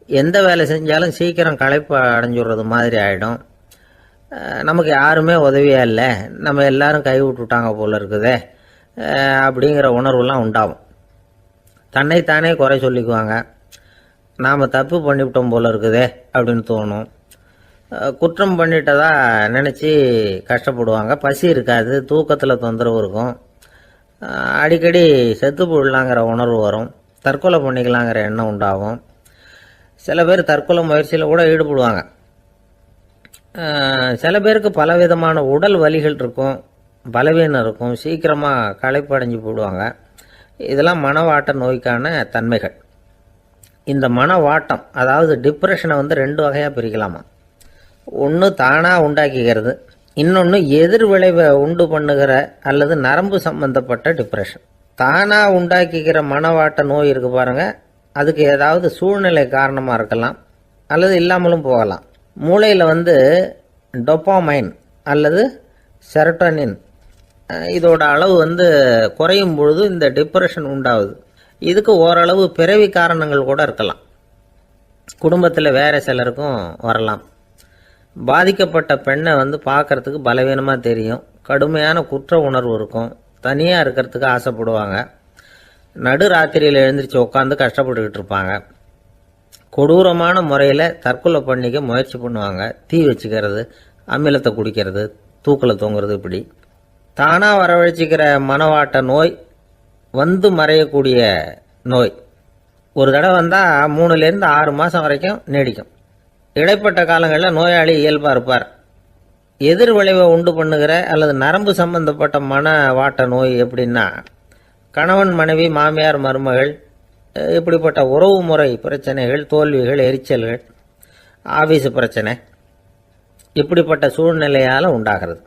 எந்த வேலை செஞ்சாலும் சீக்கிரம் களைப்பு அடைஞ்சுடுறது மாதிரி ஆகிடும். நமக்கு யாருமே உதவியாக இல்லை, நம்ம எல்லாரும் கை விட்டுட்டாங்க போல இருக்குதே அப்படிங்கிற உணர்வுலாம் உண்டாகும். தன்னைத்தானே குறை சொல்லிக்குவாங்க, நாம் தப்பு பண்ணிவிட்டோம் போல இருக்குதே அப்படின்னு தோணும். குற்றம் பண்ணிட்டதா நினச்சி கஷ்டப்படுவாங்க. பசி இருக்காது, தூக்கத்தில் தொந்தரவு இருக்கும், அடிக்கடி செத்து போடலாங்கிற உணர்வு வரும், தற்கொலை பண்ணிக்கலாங்கிற எண்ணம் உண்டாகும். சில பேர் தற்கொலை முயற்சியில் கூட ஈடுபடுவாங்க. சில பேருக்கு பலவிதமான உடல் வலிகள் இருக்கும், பலவீனம் இருக்கும், சீக்கிரமாக களைப்படைஞ்சு போடுவாங்க. இதெல்லாம் மனவாட்ட நோய்க்கான தன்மைகள். இந்த மனவாட்டம், அதாவது டிப்ரெஷனை 2 வகையாக பிரிக்கலாமா. ஒன்று தானாக உண்டாக்கிக்கிறது, இன்னொன்று எதிர் விளைவை உண்டு பண்ணுகிற அல்லது நரம்பு சம்பந்தப்பட்ட டிப்ரெஷன். தானாக உண்டாக்கிக்கிற மனவாட்ட நோய் இருக்கு பாருங்க, அதுக்கு ஏதாவது சூழ்நிலை காரணமாக இருக்கலாம், அல்லது இல்லாமலும் போகலாம். மூளையில் டொப்பாமைன் அல்லது செரட்டோனின் இதோட அளவு குறையும் பொழுது இந்த டிப்ரெஷன் உண்டாகுது. இதுக்கு ஓரளவு பிறவி காரணங்கள் கூட இருக்கலாம், குடும்பத்தில் வேற சிலருக்கும் வரலாம். பாதிக்கப்பட்ட பெண்ணை பார்க்கறதுக்கு பலவீனமாக தெரியும், கடுமையான குற்ற உணர்வு இருக்கும், தனியாக இருக்கிறதுக்கு ஆசைப்படுவாங்க, நடு ராத்திரியில் எழுந்திரிச்சு உட்காந்து கஷ்டப்பட்டுக்கிட்டு இருப்பாங்க, கொடூரமான முறையில் தற்கொலை பண்ணிக்க முயற்சி பண்ணுவாங்க, தீ வச்சுக்கிறது, அமிலத்தை குடிக்கிறது, தூக்கில் தொங்குறது. இப்படி தானாக வரவழைச்சிக்கிற மனவாட்ட நோய் மறையக்கூடிய நோய். ஒரு தடவை வந்தால் 3லேருந்து 6 மாதம் வரைக்கும் நீடிக்கும். இடைப்பட்ட காலங்களில் நோயாளி இயல்பாக இருப்பார். எதிர் விளைவை உண்டு பண்ணுகிற அல்லது நரம்பு சம்பந்தப்பட்ட மனவாட்ட நோய் எப்படின்னா, கணவன் மனைவி, மாமியார் மருமகள், இப்படிப்பட்ட உறவு முறை பிரச்சனைகள், தோல்விகள், எரிச்சல்கள், ஆஃபீஸு பிரச்சனை, இப்படிப்பட்ட சூழ்நிலையால் உண்டாகிறது.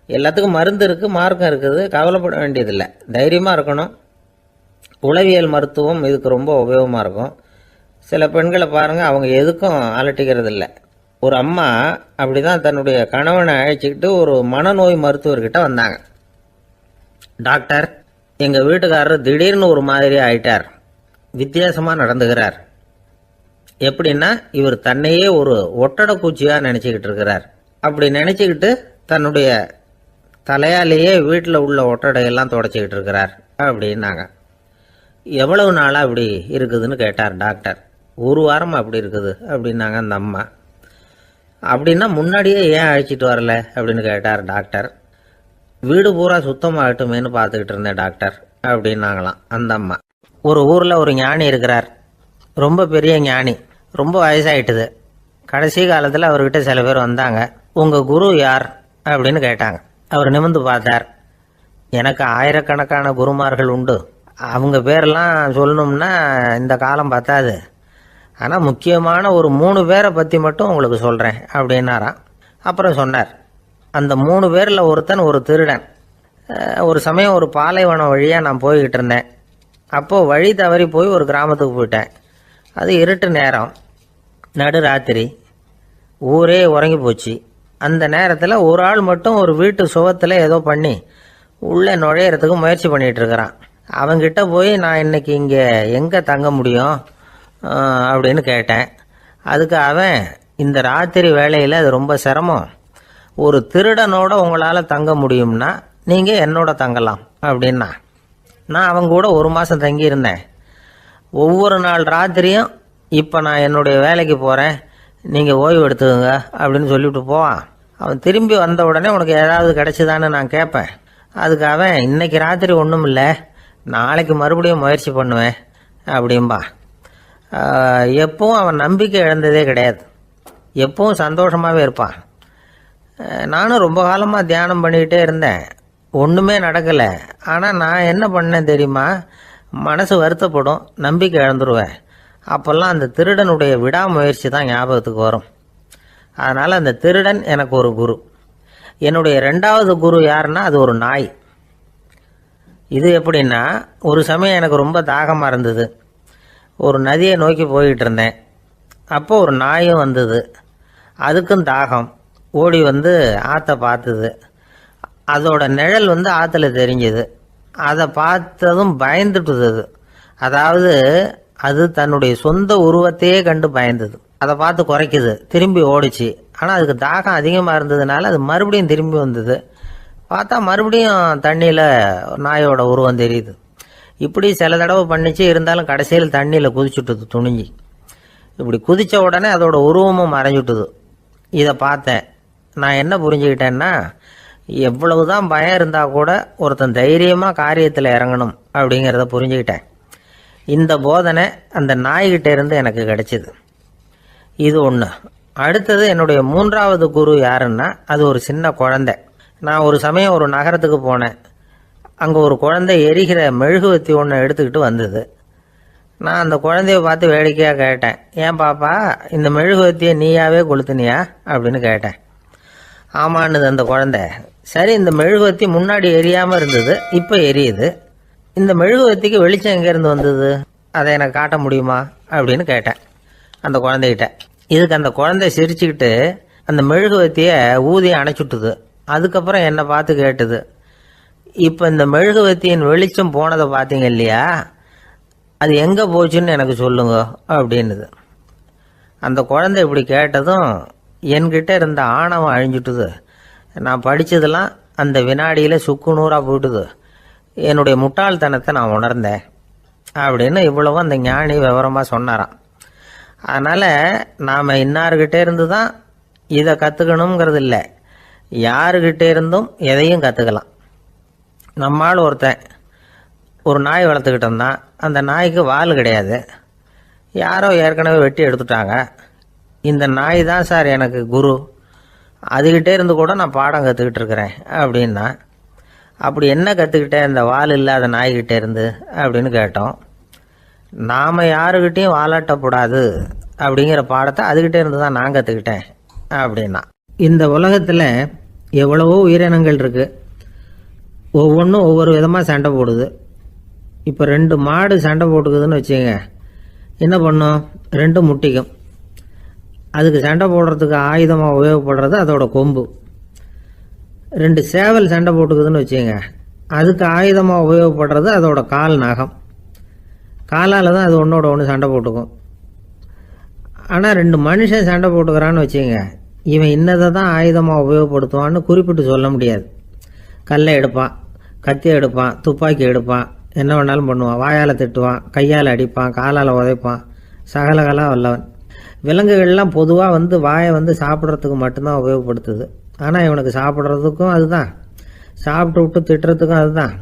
எல்லாத்துக்கும் மருந்து இருக்குது, மார்க்கம் இருக்குது, கவலைப்பட வேண்டியதில்லை, தைரியமாக இருக்கணும். உளவியல் மருத்துவம் இதுக்கு ரொம்ப உபயோகமாக இருக்கும். சில பெண்களை பாருங்கள், அவங்க எதுக்கும் அலட்டிக்கிறது இல்லை. ஒரு அம்மா அப்படி தான் தன்னுடைய கணவனை அழைச்சிக்கிட்டு ஒரு மனநோய் மருத்துவர்கிட்ட வந்தாங்க. டாக்டர், எங்கள் வீட்டுக்காரர் திடீர்னு ஒரு மாதிரி ஆயிட்டார், வித்தியாசமாக நடந்துகிறார். எப்படின்னா, இவர் தன்னையே ஒரு ஒட்டடை பூச்சியாக நினச்சிக்கிட்டு இருக்கிறார். அப்படி நினச்சிக்கிட்டு தன்னுடைய தலையாலேயே வீட்டில் உள்ள ஒட்டடையெல்லாம் தொடச்சிக்கிட்டு இருக்கிறார் அப்படின்னாங்க. எவ்வளவு நாளாக அப்படி இருக்குதுன்னு கேட்டார் டாக்டர். 1 வாரமாக அப்படி இருக்குது அப்படின்னாங்க அந்த அம்மா. அப்படின்னா முன்னாடியே ஏன் அழைச்சிட்டு வரல அப்படின்னு கேட்டார் டாக்டர். வீடு பூரா சுத்தமாகட்டுமேனு பார்த்துக்கிட்டு இருந்தேன் டாக்டர் அப்படின்னாங்களாம் அந்த அம்மா. ஒரு ஊரில் ஒரு ஞானி இருக்கிறார், ரொம்ப பெரிய ஞானி, ரொம்ப வயசாயிட்டுது. கடைசி காலத்தில் அவர்கிட்ட சில பேர் வந்தாங்க. உங்கள் குரு யார் அப்படின்னு கேட்டாங்க. அவர் நிமிர்ந்து பார்த்தார். எனக்கு ஆயிரக்கணக்கான குருமார்கள் உண்டு, அவங்க பேரெல்லாம் சொல்லணும்னா இந்த காலம் பத்தாது, ஆனால் முக்கியமான ஒரு 3 பேரை பற்றி மட்டும் உங்களுக்கு சொல்கிறேன் அப்படின்னாராம். அப்புறம் சொன்னார், அந்த 3 பேரில் ஒருத்தன் ஒரு திருடன். ஒரு சமயம் ஒரு பாலைவனம் வழியாக நான் போய்கிட்டு இருந்தேன். அப்போது வழி தவறி போய் ஒரு கிராமத்துக்கு போயிட்டேன். அது இருட்டு நேரம், நடு ராத்திரி, ஊரே உறங்கி போச்சு. அந்த நேரத்தில் ஒரு ஆள் மட்டும் ஒரு வீட்டு சுவத்தில் ஏதோ பண்ணி உள்ளே நுழையிறதுக்கு முயற்சி பண்ணிகிட்டு இருக்கிறான். அவங்கிட்ட போய் நான் இன்னைக்கு இங்கே எங்கே தங்க முடியும் அப்படின்னு கேட்டேன். அதுக்கு அவன், இந்த ராத்திரி வேளையில் அது ரொம்ப சிரமம், ஒரு திருடனோட உங்களால் தங்க முடியும்னா நீங்கள் என்னோட தங்கலாம் அப்படின்னா. நான் அவங்க கூட 1 மாதம் தங்கியிருந்தேன். ஒவ்வொரு நாள் ராத்திரியும் இப்போ நான் என்னுடைய வேலைக்கு போகிறேன், நீங்கள் ஓய்வு எடுத்துக்கோங்க அப்படின்னு சொல்லிவிட்டு போவான். அவன் திரும்பி வந்த உடனே உனக்கு ஏதாவது கிடைச்சிதான்னு நான் கேட்பேன். அதுக்கு அவன், இன்னைக்கு ராத்திரி ஒன்றும் இல்லை, நாளைக்கு மறுபடியும் முயற்சி பண்ணுவேன் அப்படின்பா. எப்பவும் அவன் நம்பிக்கை இழந்ததே கிடையாது, எப்பவும் சந்தோஷமாகவே இருப்பான். நானும் ரொம்ப காலமாக தியானம் பண்ணிக்கிட்டே இருந்தேன், ஒன்றுமே நடக்கலை. ஆனால் நான் என்ன பண்ணேன் தெரியுமா, மனசு வருத்தப்படும், நம்பிக்கை இழந்துருவேன். அப்போல்லாம் அந்த திருடனுடைய விடாமுயற்சி தான் ஞாபகத்துக்கு வரும். அதனால் அந்த திருடன் எனக்கு ஒரு குரு. என்னுடைய 2வது குரு யாருன்னா அது ஒரு நாய். இது எப்படின்னா, ஒரு சமயம் எனக்கு ரொம்ப தாகமாக இருந்தது, ஒரு நதியை நோக்கி போய்கிட்டு இருந்தேன். அப்போ ஒரு நாயும் வந்தது, அதுக்கும் தாகம். ஓடி வந்து ஆற்றை பார்த்துது. அதோட நிழல் வந்து ஆற்றுல தெரிஞ்சுது. அதை பார்த்ததும் பயந்துட்டுது. அதாவது அது தன்னுடைய சொந்த உருவத்தையே கண்டு பயந்தது. அதை பார்த்து குறைக்குது, திரும்பி ஓடிச்சு. ஆனால் அதுக்கு தாகம் அதிகமாக இருந்ததுனால அது மறுபடியும் திரும்பி வந்தது. பார்த்தா மறுபடியும் தண்ணியில் நாயோட உருவம் தெரியுது. இப்படி சில தடவை பண்ணிச்சு. இருந்தாலும் கடைசியில் தண்ணியில் குதிச்சுட்டுது துணிஞ்சி. இப்படி குதித்த உடனே அதோட உருவமும் மறைஞ்சுட்டுது. இதை பார்த்தேன். நான் என்ன புரிஞ்சுக்கிட்டேன்னா, எவ்வளவுதான் பயம் இருந்தால் கூட ஒருத்தன் தைரியமாக காரியத்தில் இறங்கணும் அப்படிங்கிறத புரிஞ்சுக்கிட்டேன். இந்த போதனை அந்த நாய்கிட்ட இருந்து எனக்கு கிடைச்சிது. இது ஒன்று. அடுத்தது என்னுடைய 3வது குரு யாருன்னா அது ஒரு சின்ன குழந்தை. நான் ஒரு சமயம் ஒரு நகரத்துக்கு போனேன். அங்கே ஒரு குழந்தை எரிகிற மெழுகுவத்தி ஒன்று எடுத்துக்கிட்டு வந்தது. நான் அந்த குழந்தைய பார்த்து வேடிக்கையாக கேட்டேன், ஏன் பாப்பா இந்த மெழுகுவத்தியை நீயாவே கொளுத்துனியா அப்படின்னு கேட்டேன். ஆமான்னுது அந்த குழந்தை. சரி, இந்த மெழுகுவத்தி முன்னாடி எரியாமல் இருந்தது, இப்போ எரியுது. இந்த மெழுகுவத்திக்கு வெளிச்சம் எங்கேருந்து வந்தது, அதை எனக்கு காட்ட முடியுமா அப்படின்னு கேட்டேன் அந்த குழந்தைகிட்ட. இதுக்கு அந்த குழந்தை சிரிச்சுக்கிட்டு அந்த மெழுகுவத்தியை ஊதி அணைச்சுட்டுது. அதுக்கப்புறம் என்னை பார்த்து கேட்டுது, இப்போ இந்த மெழுகுவத்தியின் வெளிச்சம் போனதை பார்த்தீங்க இல்லையா, அது எங்கே போச்சுன்னு எனக்கு சொல்லுங்க அப்படின்னுது. அந்த குழந்தை இப்படி கேட்டதும் என்கிட்ட இருந்த ஆணவம் அழிஞ்சுட்டுது. நான் படித்ததெல்லாம் அந்த வினாடியில் சுக்கு நூறாக போயிட்டுது. என்னுடைய முட்டாள்தனத்தை நான் உணர்ந்தேன் அப்படின்னு இவ்வளவும் அந்த ஞானி விவரமாக சொன்னாராம். அதனால் நாம் இன்னார்கிட்டே இருந்து தான் இதை கற்றுக்கணுங்கிறது இல்லை, யாருக்கிட்டே இருந்தும் எதையும் கற்றுக்கலாம். நம்மால் ஒருத்தன் ஒரு நாய் வளர்த்துக்கிட்டு இருந்தான். அந்த நாய்க்கு வால் கிடையாது, யாரோ ஏற்கனவே வெட்டி எடுத்துட்டாங்க. இந்த நாய் தான் சார் எனக்கு குரு, அதுகிட்டே இருந்து கூட நான் பாடம் கற்றுக்கிட்டு இருக்கிறேன் அப்படின்னா. அப்படி என்ன கற்றுக்கிட்டேன் இந்த வால் இல்லாத நாய்கிட்டே இருந்து அப்படின்னு கேட்டோம். நாம் யாருக்கிட்டையும் வாலாட்டக்கூடாது அப்படிங்கிற பாடத்தை அதுகிட்டே இருந்து தான் நான் கற்றுக்கிட்டேன் அப்படின்னா. இந்த உலகத்தில் எவ்வளவோ உயிரினங்கள் இருக்குது, ஒவ்வொன்றும் ஒவ்வொரு விதமாக சண்டை போடுது. இப்போ 2 மாடு சண்டை போட்டுக்குதுன்னு வச்சுங்க, என்ன பண்ணும், 2 முட்டிக்கும். அதுக்கு சண்டை போடுறதுக்கு ஆயுதமாக உபயோகப்படுறது அதோட கொம்பு. 2 சேவல் சண்டை போட்டுக்குதுன்னு வச்சுங்க, அதுக்கு ஆயுதமாக உபயோகப்படுறது அதோட கால் நகம். காலால் தான் அது ஒன்றோட ஒன்று சண்டை போட்டுக்கும். ஆனால் 2 மனுஷன் சண்டை போட்டுக்கிறான்னு வச்சுங்க, இவன் இன்னதை தான் ஆயுதமாக உபயோகப்படுத்துவான்னு குறிப்பிட்டு சொல்ல முடியாது. கல்லை எடுப்பான், கத்தி எடுப்பான், துப்பாக்கி எடுப்பான், என்ன வேணாலும் பண்ணுவான். வாயால் திட்டுவான், கையால் அடிப்பான், காலால் உதைப்பான், சகலகலா வல்லவன். விலங்குகள்லாம் பொதுவாக வாயை சாப்பிட்றதுக்கு மட்டும்தான் உபயோகப்படுத்துது. ஆனால் இவனுக்கு சாப்பிட்றதுக்கும் அதுதான், சாப்பிட்டு விட்டு திட்டுறதுக்கும் அதுதான்.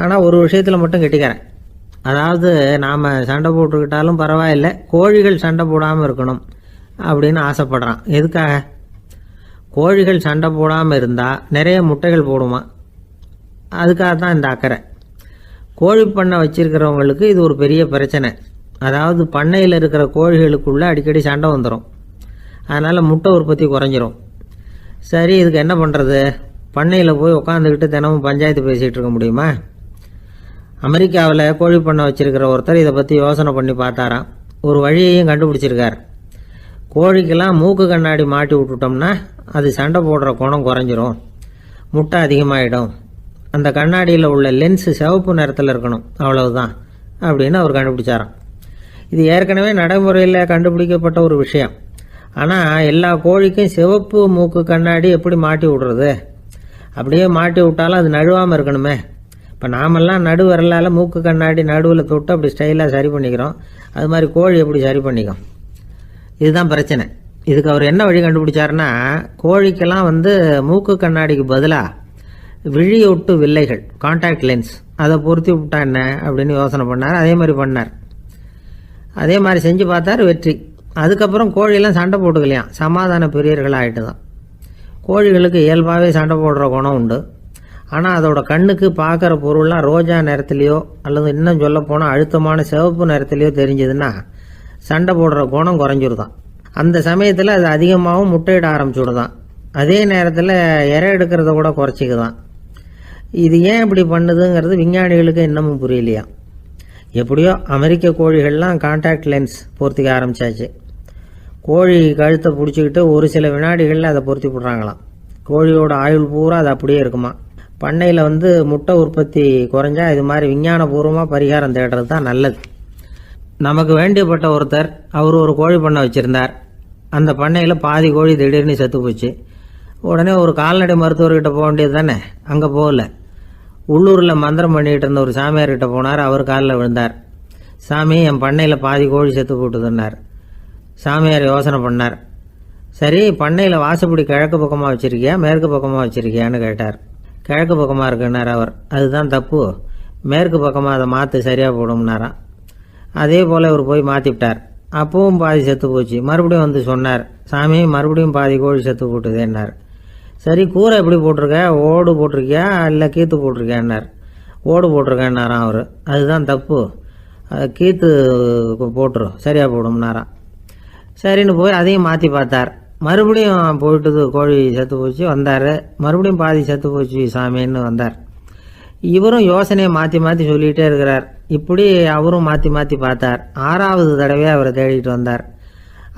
ஆனால் ஒரு விஷயத்தில் மட்டும் கெட்டிக்கிறேன். அதாவது நாம் சண்டை போட்டுக்கிட்டாலும் பரவாயில்லை, கோழிகள் சண்டை போடாமல் இருக்கணும் அப்படின்னு ஆசைப்படுறான். எதுக்காக? கோழிகள் சண்டை போடாமல் இருந்தால் நிறைய முட்டைகள் போடுமா, அதுக்காக தான் இந்த அக்கறை. கோழி பண்ணை வச்சிருக்கிறவங்களுக்கு இது ஒரு பெரிய பிரச்சனை. அதாவது பண்ணையில் இருக்கிற கோழிகளுக்குள்ளே அடிக்கடி சண்டை வந்துடும், அதனால் முட்டை உற்பத்தி குறைஞ்சிரும். சரி, இதுக்கு என்ன பண்ணுறது? பண்ணையில் போய் உட்காந்துக்கிட்டு தினமும் பஞ்சாயத்து பேசிகிட்டு இருக்க முடியுமா? அமெரிக்காவில் கோழி பண்ணை வச்சிருக்கிற ஒருத்தர் இதை பற்றி யோசனை பண்ணி பார்த்தாராம். ஒரு வழியையும் கண்டுபிடிச்சிருக்கார். கோழிக்கெல்லாம் மூக்கு கண்ணாடி மாட்டி விட்டுட்டோம்னா அது சண்டை போடுற குணம் குறைஞ்சிரும், முட்டை அதிகமாகிடும். அந்த கண்ணாடியில் உள்ள லென்ஸு சிவப்பு நிறத்தில் இருக்கணும், அவ்வளவுதான் அப்படின்னு அவர் கண்டுபிடிச்சாராம். இது ஏற்கனவே நடைமுறையில் கண்டுபிடிக்கப்பட்ட ஒரு விஷயம். ஆனால் எல்லா கோழிக்கும் சிவப்பு மூக்கு கண்ணாடி எப்படி மாட்டி விடுறது? அப்படியே மாட்டி விட்டாலும் அது நழுவாமல் இருக்கணுமே. இப்போ நாமெல்லாம் நடு வரலால் மூக்கு கண்ணாடி நடுவில் தொட்டு அப்படி ஸ்டைலாக சரி பண்ணிக்கிறோம். அது மாதிரி கோழி எப்படி சரி பண்ணிக்கும்? இதுதான் பிரச்சனை. இதுக்கு அவர் என்ன வழி கண்டுபிடிச்சாருன்னா, கோழிக்கெல்லாம் மூக்கு கண்ணாடிக்கு பதிலாக விழியொட்டு வில்லைகள், கான்டாக்ட் லென்ஸ், அதை பொருத்தி விட்டா என்ன அப்படின்னு யோசனை பண்ணார். அதே மாதிரி பண்ணார். அதே மாதிரி செஞ்சு பார்த்தார், வெற்றி. அதுக்கப்புறம் கோழியெல்லாம் சண்டை போட்டுக்கலையாம், சமாதான பிரியர்கள் ஆகிட்டு தான். கோழிகளுக்கு இயல்பாகவே சண்டை போடுற குணம் உண்டு. ஆனால் அதோட கண்ணுக்கு பார்க்குற பொருள்லாம் ரோஜா நிறத்துலையோ அல்லது இன்னும் சொல்ல போனால் அழுத்தமான சிவப்பு நிறத்துலையோ தெரிஞ்சதுன்னா சண்டை போடுற குணம் குறைஞ்சிருதான். அந்த சமயத்தில் அது அதிகமாகவும் முட்டையிட ஆரம்பிச்சுடுதான். அதே நேரத்தில் இறை எடுக்கிறத கூட குறைச்சிக்குதான். இது ஏன் இப்படி பண்ணுதுங்கிறது விஞ்ஞானிகளுக்கு இன்னமும் புரியலையா. எப்படியோ அமெரிக்க கோழிகள்லாம் கான்டாக்ட் லென்ஸ் பொருத்திக்க ஆரம்பித்தாச்சு. கோழி கழுத்தை பிடிச்சிக்கிட்டு ஒரு சில வினாடிகளில் அதை பொருத்தி விட்றாங்களாம். கோழியோட ஆயுள் பூரா அது அப்படியே இருக்குமா. பண்ணையில் முட்டை உற்பத்தி குறைஞ்சா இது மாதிரி விஞ்ஞானபூர்வமாக பரிகாரம் தேடுறது தான் நல்லது. நமக்கு வேண்டியப்பட்ட ஒருத்தர், அவர் ஒரு கோழி பண்ணை வச்சுருந்தார். அந்த பண்ணையில் பாதி கோழி திடீர்னு செத்து போச்சு. உடனே ஒரு கால்நடை மருத்துவர்கிட்ட போக வேண்டியது தானே. அங்கே போகல, உள்ளூரில் மந்திரம் பண்ணிகிட்டு இருந்த ஒரு சாமியார்கிட்ட போனார். அவர் காலில் விழுந்தார். சாமி, என் பண்ணையில் பாதி கோழி செத்து போட்டுதுன்னார். சாமியார் யோசனை பண்ணார். சரி, பண்ணையில் வாசப்படி கிழக்கு பக்கமாக வச்சுருக்கியா மேற்கு பக்கமாக வச்சுருக்கியான்னு கேட்டார். கிழக்கு பக்கமாக இருக்குன்னார் அவர். அதுதான் தப்பு, மேற்கு பக்கமாக அதை மாற்று, சரியாக போடும்னாராம். அதே போல் இவர் போய் மாற்றிவிட்டார். அப்பவும் பாதி செத்து போச்சு. மறுபடியும் சொன்னார், சாமி மறுபடியும் பாதி கோழி செத்து போட்டுதேன்னார். சரி, கூரை எப்படி போட்டிருக்க, ஓடு போட்டிருக்கியா இல்லை கீத்து போட்டிருக்கியான்னார். ஓடு போட்டிருக்கேன்னாராம் அவர். அதுதான் தப்பு, கீத்து போட்டுரும், சரியாக போடும்னாராம். சரின்னு போய் அதையும் மாற்றி பார்த்தார். மறுபடியும் போயிட்டுது, கோழி செத்து போச்சு. வந்தார், மறுபடியும் பாதி செத்து போச்சு சாமின்னு வந்தார். இவரும் யோசனையை மாற்றி மாற்றி சொல்லிகிட்டே இருக்கிறார். இப்படி அவரும் மாற்றி மாற்றி பார்த்தார். 6வது தடவையாக அவரை தேடிட்டு வந்தார்.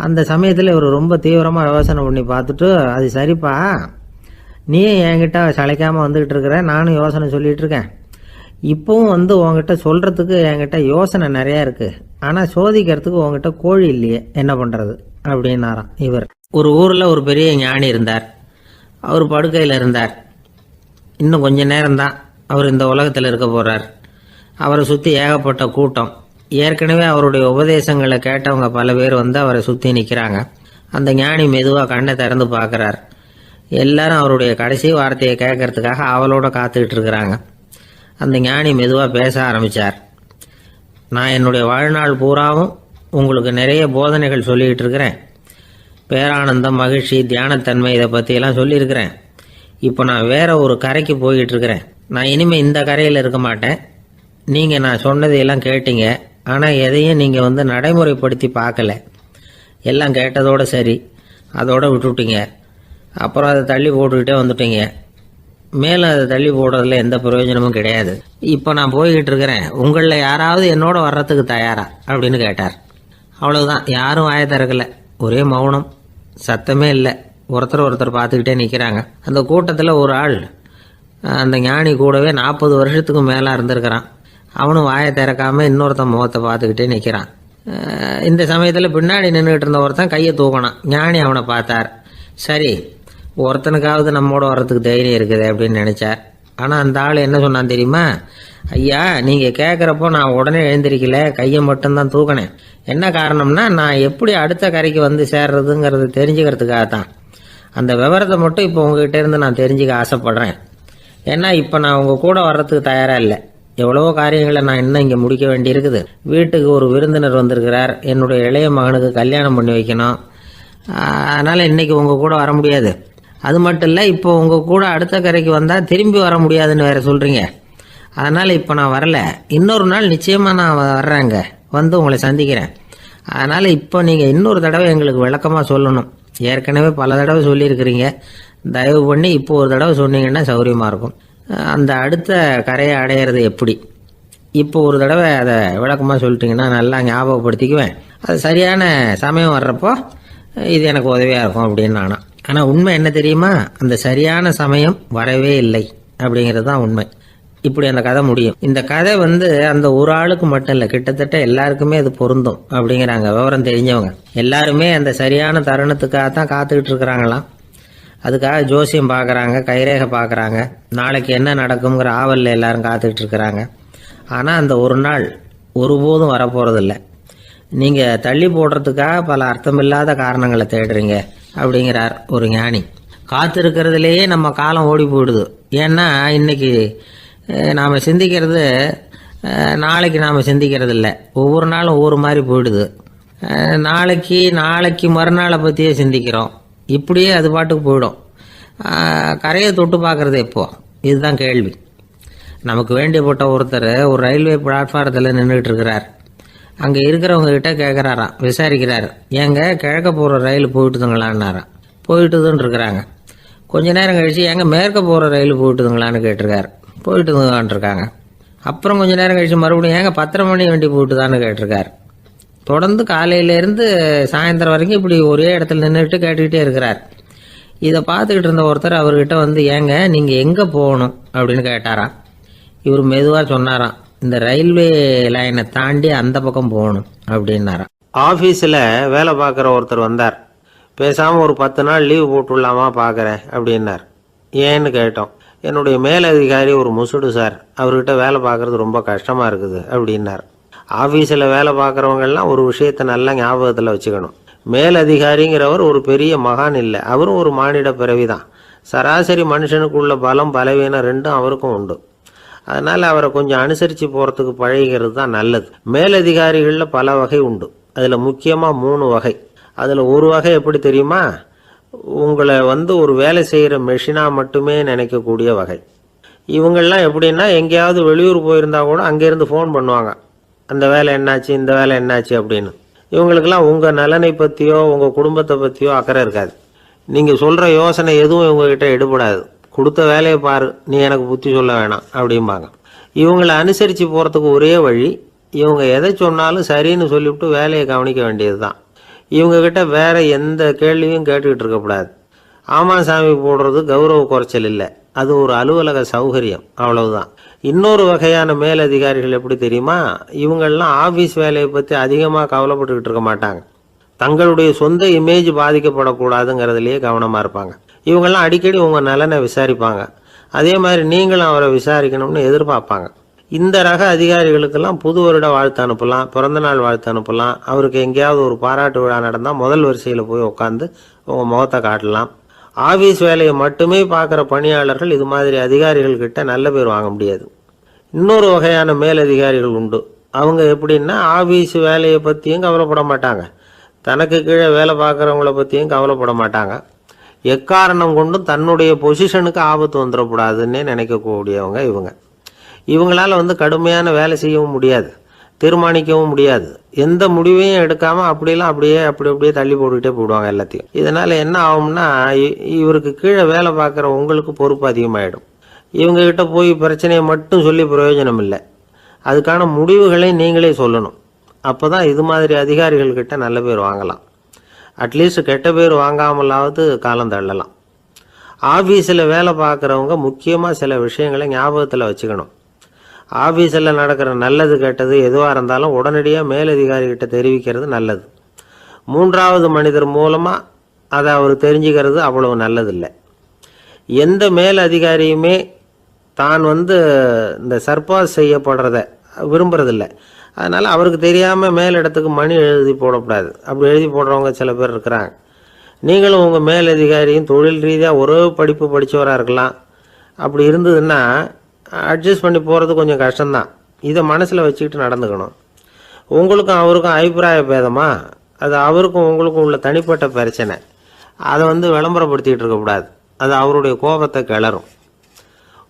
அந்த சமயத்தில் இவர் ரொம்ப தீவிரமாக யோசனை பண்ணி பார்த்துட்டு, அது சரிப்பா, நீ என்கிட்ட சளைக்காமல் வந்துக்கிட்டு இருக்கிற, நானும் யோசனை சொல்லிகிட்டு இருக்கேன். இப்போவும் உங்ககிட்ட சொல்கிறதுக்கு என்கிட்ட யோசனை நிறையா இருக்குது. ஆனால் சோதிக்கிறதுக்கு உங்ககிட்ட கோழி இல்லையே, என்ன பண்ணுறது அப்படின்னாராம் இவர். ஒரு ஊரில் ஒரு பெரிய ஞானி இருந்தார். அவர் படுக்கையில் இருந்தார். இன்னும் கொஞ்ச நேரம்தான் அவர் இந்த உலகத்தில் இருக்க போகிறார். அவரை சுற்றி ஏகப்பட்ட கூட்டம். ஏற்கனவே அவருடைய உபதேசங்களை கேட்டவங்க பல பேர் அவரை சுற்றி நிற்கிறாங்க. அந்த ஞானி மெதுவாக கண்ணை திறந்து பார்க்குறார். எல்லாரும் அவருடைய கடைசி வார்த்தையை கேட்கறதுக்காக அவளோட காத்துக்கிட்டு இருக்கிறாங்க. அந்த ஞானி மெதுவாக பேச ஆரம்பித்தார். நான் என்னுடைய வாழ்நாள் பூராவும் உங்களுக்கு நிறைய போதனைகள் சொல்லிக்கிட்டு இருக்கிறேன். பேரானந்தம், மகிழ்ச்சி, தியானத்தன்மை, இதை பற்றியெல்லாம் சொல்லியிருக்கிறேன். இப்போ நான் வேற ஒரு கரைக்கு போய்கிட்டு இருக்கிறேன். நான் இனிமேல் இந்த கரையில் இருக்க மாட்டேன். நீங்கள் நான் சொன்னதையெல்லாம் கேட்டீங்க, ஆனால் எதையும் நீங்கள் நடைமுறைப்படுத்தி பார்க்கல. எல்லாம் கேட்டதோடு சரி, அதோட விட்டுவிட்டீங்க. அப்புறம் அதை தள்ளி போட்டுக்கிட்டே வந்துட்டீங்க. மேலும் அதை தள்ளி போடுறதுல எந்த பிரயோஜனமும் கிடையாது. இப்போ நான் போய்கிட்டு இருக்கிறேன். உங்களில் யாராவது என்னோட வர்றதுக்கு தயாரா அப்படின்னு கேட்டார். அவ்வளவுதான், யாரும் வாயை திறக்கல. ஒரே மௌனம், சத்தமே இல்லை. ஒருத்தர் பார்த்துக்கிட்டே நிற்கிறாங்க. அந்த கூட்டத்தில் ஒரு ஆள் அந்த ஞானி கூடவே 40 வருஷத்துக்கு மேலே இருந்திருக்கிறான். அவனும் வாயை திறக்காமல் இன்னொருத்தன் முகத்தை பார்த்துக்கிட்டே நிற்கிறான். இந்த சமயத்தில் பின்னாடி நின்றுக்கிட்டு இருந்த ஒருத்தன் கையை தூக்கினான். ஞானி அவனை பார்த்தார். சரி, ஒருத்தனுக்காவது நம்மோட வர்றதுக்கு தைரியம் இருக்குது அப்படின்னு நினச்சார். ஆனால் அந்த ஆள் என்ன சொன்னான் தெரியுமா? ஐயா, நீங்கள் கேட்குறப்போ நான் உடனே எழுந்திருக்கல, கையை மட்டும்தான் தூக்கினேன். என்ன காரணம்னா, நான் எப்படி அடுத்த கரைக்கு சேர்றதுங்கிறது தெரிஞ்சுக்கிறதுக்காக தான். அந்த விவரத்தை மட்டும் இப்போ உங்ககிட்ட இருந்து நான் தெரிஞ்சுக்க ஆசைப்படுறேன். ஏன்னா இப்போ நான் உங்கள் கூட வர்றதுக்கு தயாராக இல்லை. எவ்வளவோ காரியங்களை நான் இன்னும் இங்கே முடிக்க வேண்டியிருக்குது. வீட்டுக்கு ஒரு விருந்தினர் வந்திருக்கிறார். என்னுடைய இளைய மகனுக்கு கல்யாணம் பண்ணி வைக்கணும். அதனால் இன்றைக்கி உங்கள் கூட வர முடியாது. அது மட்டும் இல்லை, இப்போ உங்கள் கூட அடுத்த கரைக்கு வந்தால் திரும்பி வர முடியாதுன்னு வேறு சொல்கிறீங்க. அதனால் இப்போ நான் வரல. இன்னொரு நாள் நிச்சயமாக நான் வர்றேங்க, உங்களை சந்திக்கிறேன். அதனால் இப்போ நீங்கள் இன்னொரு தடவை எங்களுக்கு விளக்கமாக சொல்லணும். ஏற்கனவே பல தடவை சொல்லியிருக்கிறீங்க. தயவு பண்ணி இப்போ ஒரு தடவை சொன்னீங்கன்னா சௌகரியமாக இருக்கும். அந்த அடுத்த கரையை அடையிறது எப்படி, இப்போ ஒரு தடவை அதை விளக்கமாக சொல்லிட்டீங்கன்னா நல்லா ஞாபகப்படுத்திக்குவேன். அது சரியான சமயம் வர்றப்போ இது எனக்கு உதவியாக இருக்கும் அப்படின்னு நானா. ஆனால் உண்மை என்ன தெரியுமா, அந்த சரியான சமயம் வரவே இல்லை அப்படிங்கிறது தான் உண்மை. இப்படி அந்த கதை முடியும். இந்த கதை அந்த ஒரு ஆளுக்கு மட்டும் இல்லை, கிட்டத்தட்ட எல்லாருக்குமே அது பொருந்தும் அப்படிங்கிறாங்க விவரம் தெரிஞ்சவங்க. எல்லாருமே அந்த சரியான தருணத்துக்காக தான் காத்துக்கிட்டு இருக்கிறாங்களாம். அதுக்காக ஜோசியம் பார்க்குறாங்க, கைரேகை பார்க்குறாங்க, நாளைக்கு என்ன நடக்குங்கிற ஆவலில் எல்லாரும் காத்துக்கிட்டு இருக்கிறாங்க. ஆனால் அந்த ஒரு நாள் ஒருபோதும் வரப்போகிறதில்ல. நீங்கள் தள்ளி போடுறதுக்காக பல அர்த்தமில்லாத காரணங்களை தேடுறீங்க அப்படிங்கிறார் ஒரு ஞானி. காத்திருக்கிறதுலேயே நம்ம காலம் ஓடி போயிடுது. ஏன்னா இன்னைக்கு நாம் சிந்திக்கிறது நாளைக்கு நாம் சிந்திக்கிறது இல்லை. ஒவ்வொரு நாளும் ஒவ்வொரு மாதிரி போயிடுது. நாளைக்கு மறுநாளை பற்றியே சிந்திக்கிறோம். இப்படியே அது பாட்டுக்கு போயிடும். கரையை தொட்டு பார்க்குறது எப்போ, இதுதான் கேள்வி. நமக்கு வேண்டியப்பட்ட ஒருத்தர் ஒரு ரயில்வே பிளாட்ஃபாரத்தில் நின்றுட்டு இருக்கிறார். அங்கே இருக்கிறவங்க கிட்ட கேட்குறாராம், விசாரிக்கிறார், ஏங்க கிழக்க போகிற ரயில் போயிட்டுதுங்களான்னாராம். போயிட்டுதுன்னு இருக்கிறாங்க. கொஞ்ச நேரம் கழிச்சு ஏங்க மேற்க போகிற ரயில் போயிட்டுதுங்களான்னு கேட்டிருக்காரு. போயிட்டுதுங்களான் இருக்காங்க. அப்புறம் கொஞ்ச நேரம் கழிச்சு மறுபடியும் ஏங்க 10:30 மணி வண்டி போயிட்டுதான்னு கேட்டிருக்காரு. தொடர்ந்து காலையிலேருந்து சாயந்தரம் வரைக்கும் இப்படி ஒரே இடத்துல நின்றுட்டு கேட்டுக்கிட்டே இருக்கிறார். இதை பார்த்துக்கிட்டு இருந்த ஒருத்தர் அவர்கிட்ட ஏங்க நீங்கள் எங்கே போகணும் அப்படின்னு கேட்டாராம். இவர் மெதுவாக சொன்னாராம், இந்த ரயில்வே லைனை தாண்டி அந்த பக்கம் போகணும் அப்படின்னாராம். ஆஃபீஸில் வேலை பார்க்குற ஒருத்தர் வந்தார். பேசாமல் ஒரு 10 நாள் லீவு போட்டுடலாமா பார்க்குறேன் அப்படின்னார். ஏன்னு கேட்டோம். என்னுடைய மேலதிகாரி ஒரு முசுடு சார், அவர்கிட்ட வேலை பார்க்குறது ரொம்ப கஷ்டமாக இருக்குது அப்படின்னார். ஆஃபீஸில் வேலை பார்க்குறவங்கெல்லாம் ஒரு விஷயத்தை நல்லா ஞாபகத்தில் வச்சுக்கணும். மேலதிகாரிங்கிறவர் ஒரு பெரிய மகான் இல்லை, அவரும் ஒரு மானிட பிறவி தான். சராசரி மனுஷனுக்குள்ள பலம் பலவீனம் ரெண்டும் அவருக்கும் உண்டு. அதனால் அவரை கொஞ்சம் அனுசரித்து போகிறதுக்கு பழகிறது தான் நல்லது. மேலதிகாரிகளில் பல வகை உண்டு. அதில் முக்கியமாக 3 வகை. அதில் ஒரு வகை எப்படி தெரியுமா, உங்களை ஒரு வேலை செய்கிற மெஷினாக மட்டுமே நினைக்கக்கூடிய வகை. இவங்கெல்லாம் எப்படின்னா, எங்கேயாவது வெளியூர் போயிருந்தா கூட அங்கேருந்து ஃபோன் பண்ணுவாங்க, அந்த வேலை என்னாச்சு, இந்த வேலை என்னாச்சு அப்படின்னு. இவங்களுக்கெல்லாம் உங்கள் நலனை பற்றியோ உங்கள் குடும்பத்தை பற்றியோ அக்கறை இருக்காது. நீங்கள் சொல்கிற யோசனை எதுவும் இவங்ககிட்ட எடுபடாது. கொடுத்த வேலையை பாரு, நீ எனக்கு புத்தி சொல்ல வேணாம் அப்படிம்பாங்க. இவங்களை அனுசரித்து போகிறதுக்கு ஒரே வழி, இவங்க எதை சொன்னாலும் சரின்னு சொல்லிவிட்டு வேலையை கவனிக்க வேண்டியது தான். இவங்ககிட்ட வேற எந்த கேள்வியும் கேட்டுக்கிட்டு இருக்கக்கூடாது. ஆமாம் சாமி போடுறது கௌரவ குறைச்சல் இல்லை, அது ஒரு அலுவலக சௌகரியம், அவ்வளவுதான். இன்னொரு வகையான மேலதிகாரிகள் எப்படி தெரியுமா, இவங்கெல்லாம் ஆஃபீஸ் வேலையை பற்றி அதிகமாக கவலைப்பட்டுக்கிட்டு இருக்க மாட்டாங்க. தங்களுடைய சொந்த இமேஜ் பாதிக்கப்படக்கூடாதுங்கிறதுலையே கவனமாக இருப்பாங்க. இவங்கெல்லாம் அடிக்கடி உங்கள் நலனை விசாரிப்பாங்க. அதே மாதிரி நீங்களும் அவரை விசாரிக்கணும்னு எதிர்பார்ப்பாங்க. இந்த ரக அதிகாரிகளுக்கெல்லாம் புது வருட வாழ்த்து அனுப்பலாம், பிறந்தநாள் வாழ்த்து அனுப்பலாம். அவருக்கு எங்கேயாவது ஒரு பாராட்டு விழா நடந்தால் முதல் வரிசையில் போய் உட்காந்து உங்கள் முகத்தை காட்டலாம். ஆஃபீஸ் வேலையை மட்டுமே பார்க்குற பணியாளர்கள் இது மாதிரி அதிகாரிகள் கிட்ட நல்ல பேர் வாங்க முடியாது. இன்னொரு வகையான மேலதிகாரிகள் உண்டு. அவங்க எப்படின்னா, ஆஃபீஸ் வேலையை பற்றியும் கவலைப்பட மாட்டாங்க, தனக்கு கீழே வேலை பார்க்குறவங்கள பற்றியும் கவலைப்பட மாட்டாங்க. எக்காரணம் கொண்டும் தன்னுடைய பொசிஷனுக்கு ஆபத்து வந்துடக்கூடாதுன்னே நினைக்கக்கூடியவங்க இவங்க. இவங்களால கடுமையான வேலை செய்யவும் முடியாது, தீர்மானிக்கவும் முடியாது. எந்த முடிவையும் எடுக்காமல் அப்படியே தள்ளி போட்டுக்கிட்டே போயிடுவாங்க எல்லாத்தையும். இதனால் என்ன ஆகும்னா, இவருக்கு கீழே வேலை பார்க்குற உங்களுக்கு பொறுப்பு அதிகமாகிடும். இவங்ககிட்ட போய் பிரச்சனையை மட்டும் சொல்லி பிரயோஜனம் இல்லை, அதுக்கான முடிவுகளை நீங்களே சொல்லணும். அப்போ தான் இது மாதிரி அதிகாரிகள்கிட்ட நல்ல பேர் வாங்கலாம். அட்லீஸ்ட் கெட்ட பேர் வாங்காமலாவது காலம் தள்ளலாம். ஆஃபீஸில் வேலை பார்க்குறவங்க முக்கியமாக சில விஷயங்களை ஞாபகத்தில் வச்சுக்கணும். ஆஃபீஸில் நடக்கிற நல்லது கெட்டது எதுவாக இருந்தாலும் உடனடியாக மேலதிகாரிகிட்ட தெரிவிக்கிறது நல்லது. 3வது மனிதர் மூலமாக அதை அவர் தெரிஞ்சுக்கிறது அவ்வளவு நல்லதில்லை. எந்த மேலதிகாரியுமே தான் இந்த சர்பாஸ் செய்யப்படுறத விரும்புறதில்லை. அதனால் அவருக்கு தெரியாமல் மேலிடத்துக்கு மணி எழுதி போடக்கூடாது. அப்படி எழுதி போடுறவங்க சில பேர் இருக்கிறாங்க. நீங்களும் உங்கள் மேலதிகாரியும் தொழில் ரீதியாக ஒரே படிப்பு படித்தவராக இருக்கலாம். அப்படி இருந்ததுன்னா அட்ஜஸ்ட் பண்ணி போகிறது கொஞ்சம் கஷ்டம்தான். இதை மனசில் வச்சுக்கிட்டு நடந்துக்கணும். உங்களுக்கும் அவருக்கும் அபிப்பிராய பேதமா, அது அவருக்கும் உங்களுக்கும் உள்ள தனிப்பட்ட பிரச்சனை. அதை விளம்பரப்படுத்திக்கிட்டு இருக்கக்கூடாது, அது அவருடைய கோபத்தை கிளறும்.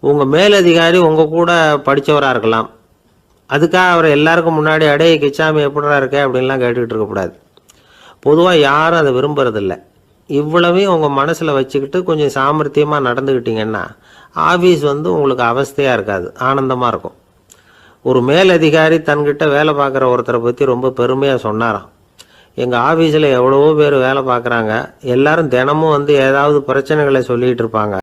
உங்கள் மேலதிகாரி உங்கள் கூட படித்தவராக இருக்கலாம், அதுக்காக அவரை எல்லாருக்கும் முன்னாடி அடைய கிச்சாமி எப்படா இருக்க அப்படின்லாம் கேட்டுக்கிட்டு இருக்கக்கூடாது. பொதுவாக யாரும் அதை விரும்புறதில்லை. இவ்வளவையும் உங்கள் மனசில் வச்சுக்கிட்டு கொஞ்சம் சாமர்த்தியமாக நடந்துக்கிட்டிங்கன்னா ஆஃபீஸ் உங்களுக்கு அவஸ்தையாக இருக்காது, ஆனந்தமாக இருக்கும். ஒரு மேலதிகாரி தன்கிட்ட வேலை பார்க்குற ஒருத்தரை பற்றி ரொம்ப பெருமையாக சொன்னாராம். எங்கள் ஆஃபீஸில் எவ்வளவோ பேர் வேலை பார்க்குறாங்க. எல்லாரும் தினமும் வந்து ஏதாவது பிரச்சனைகளை சொல்லிகிட்டு இருப்பாங்க.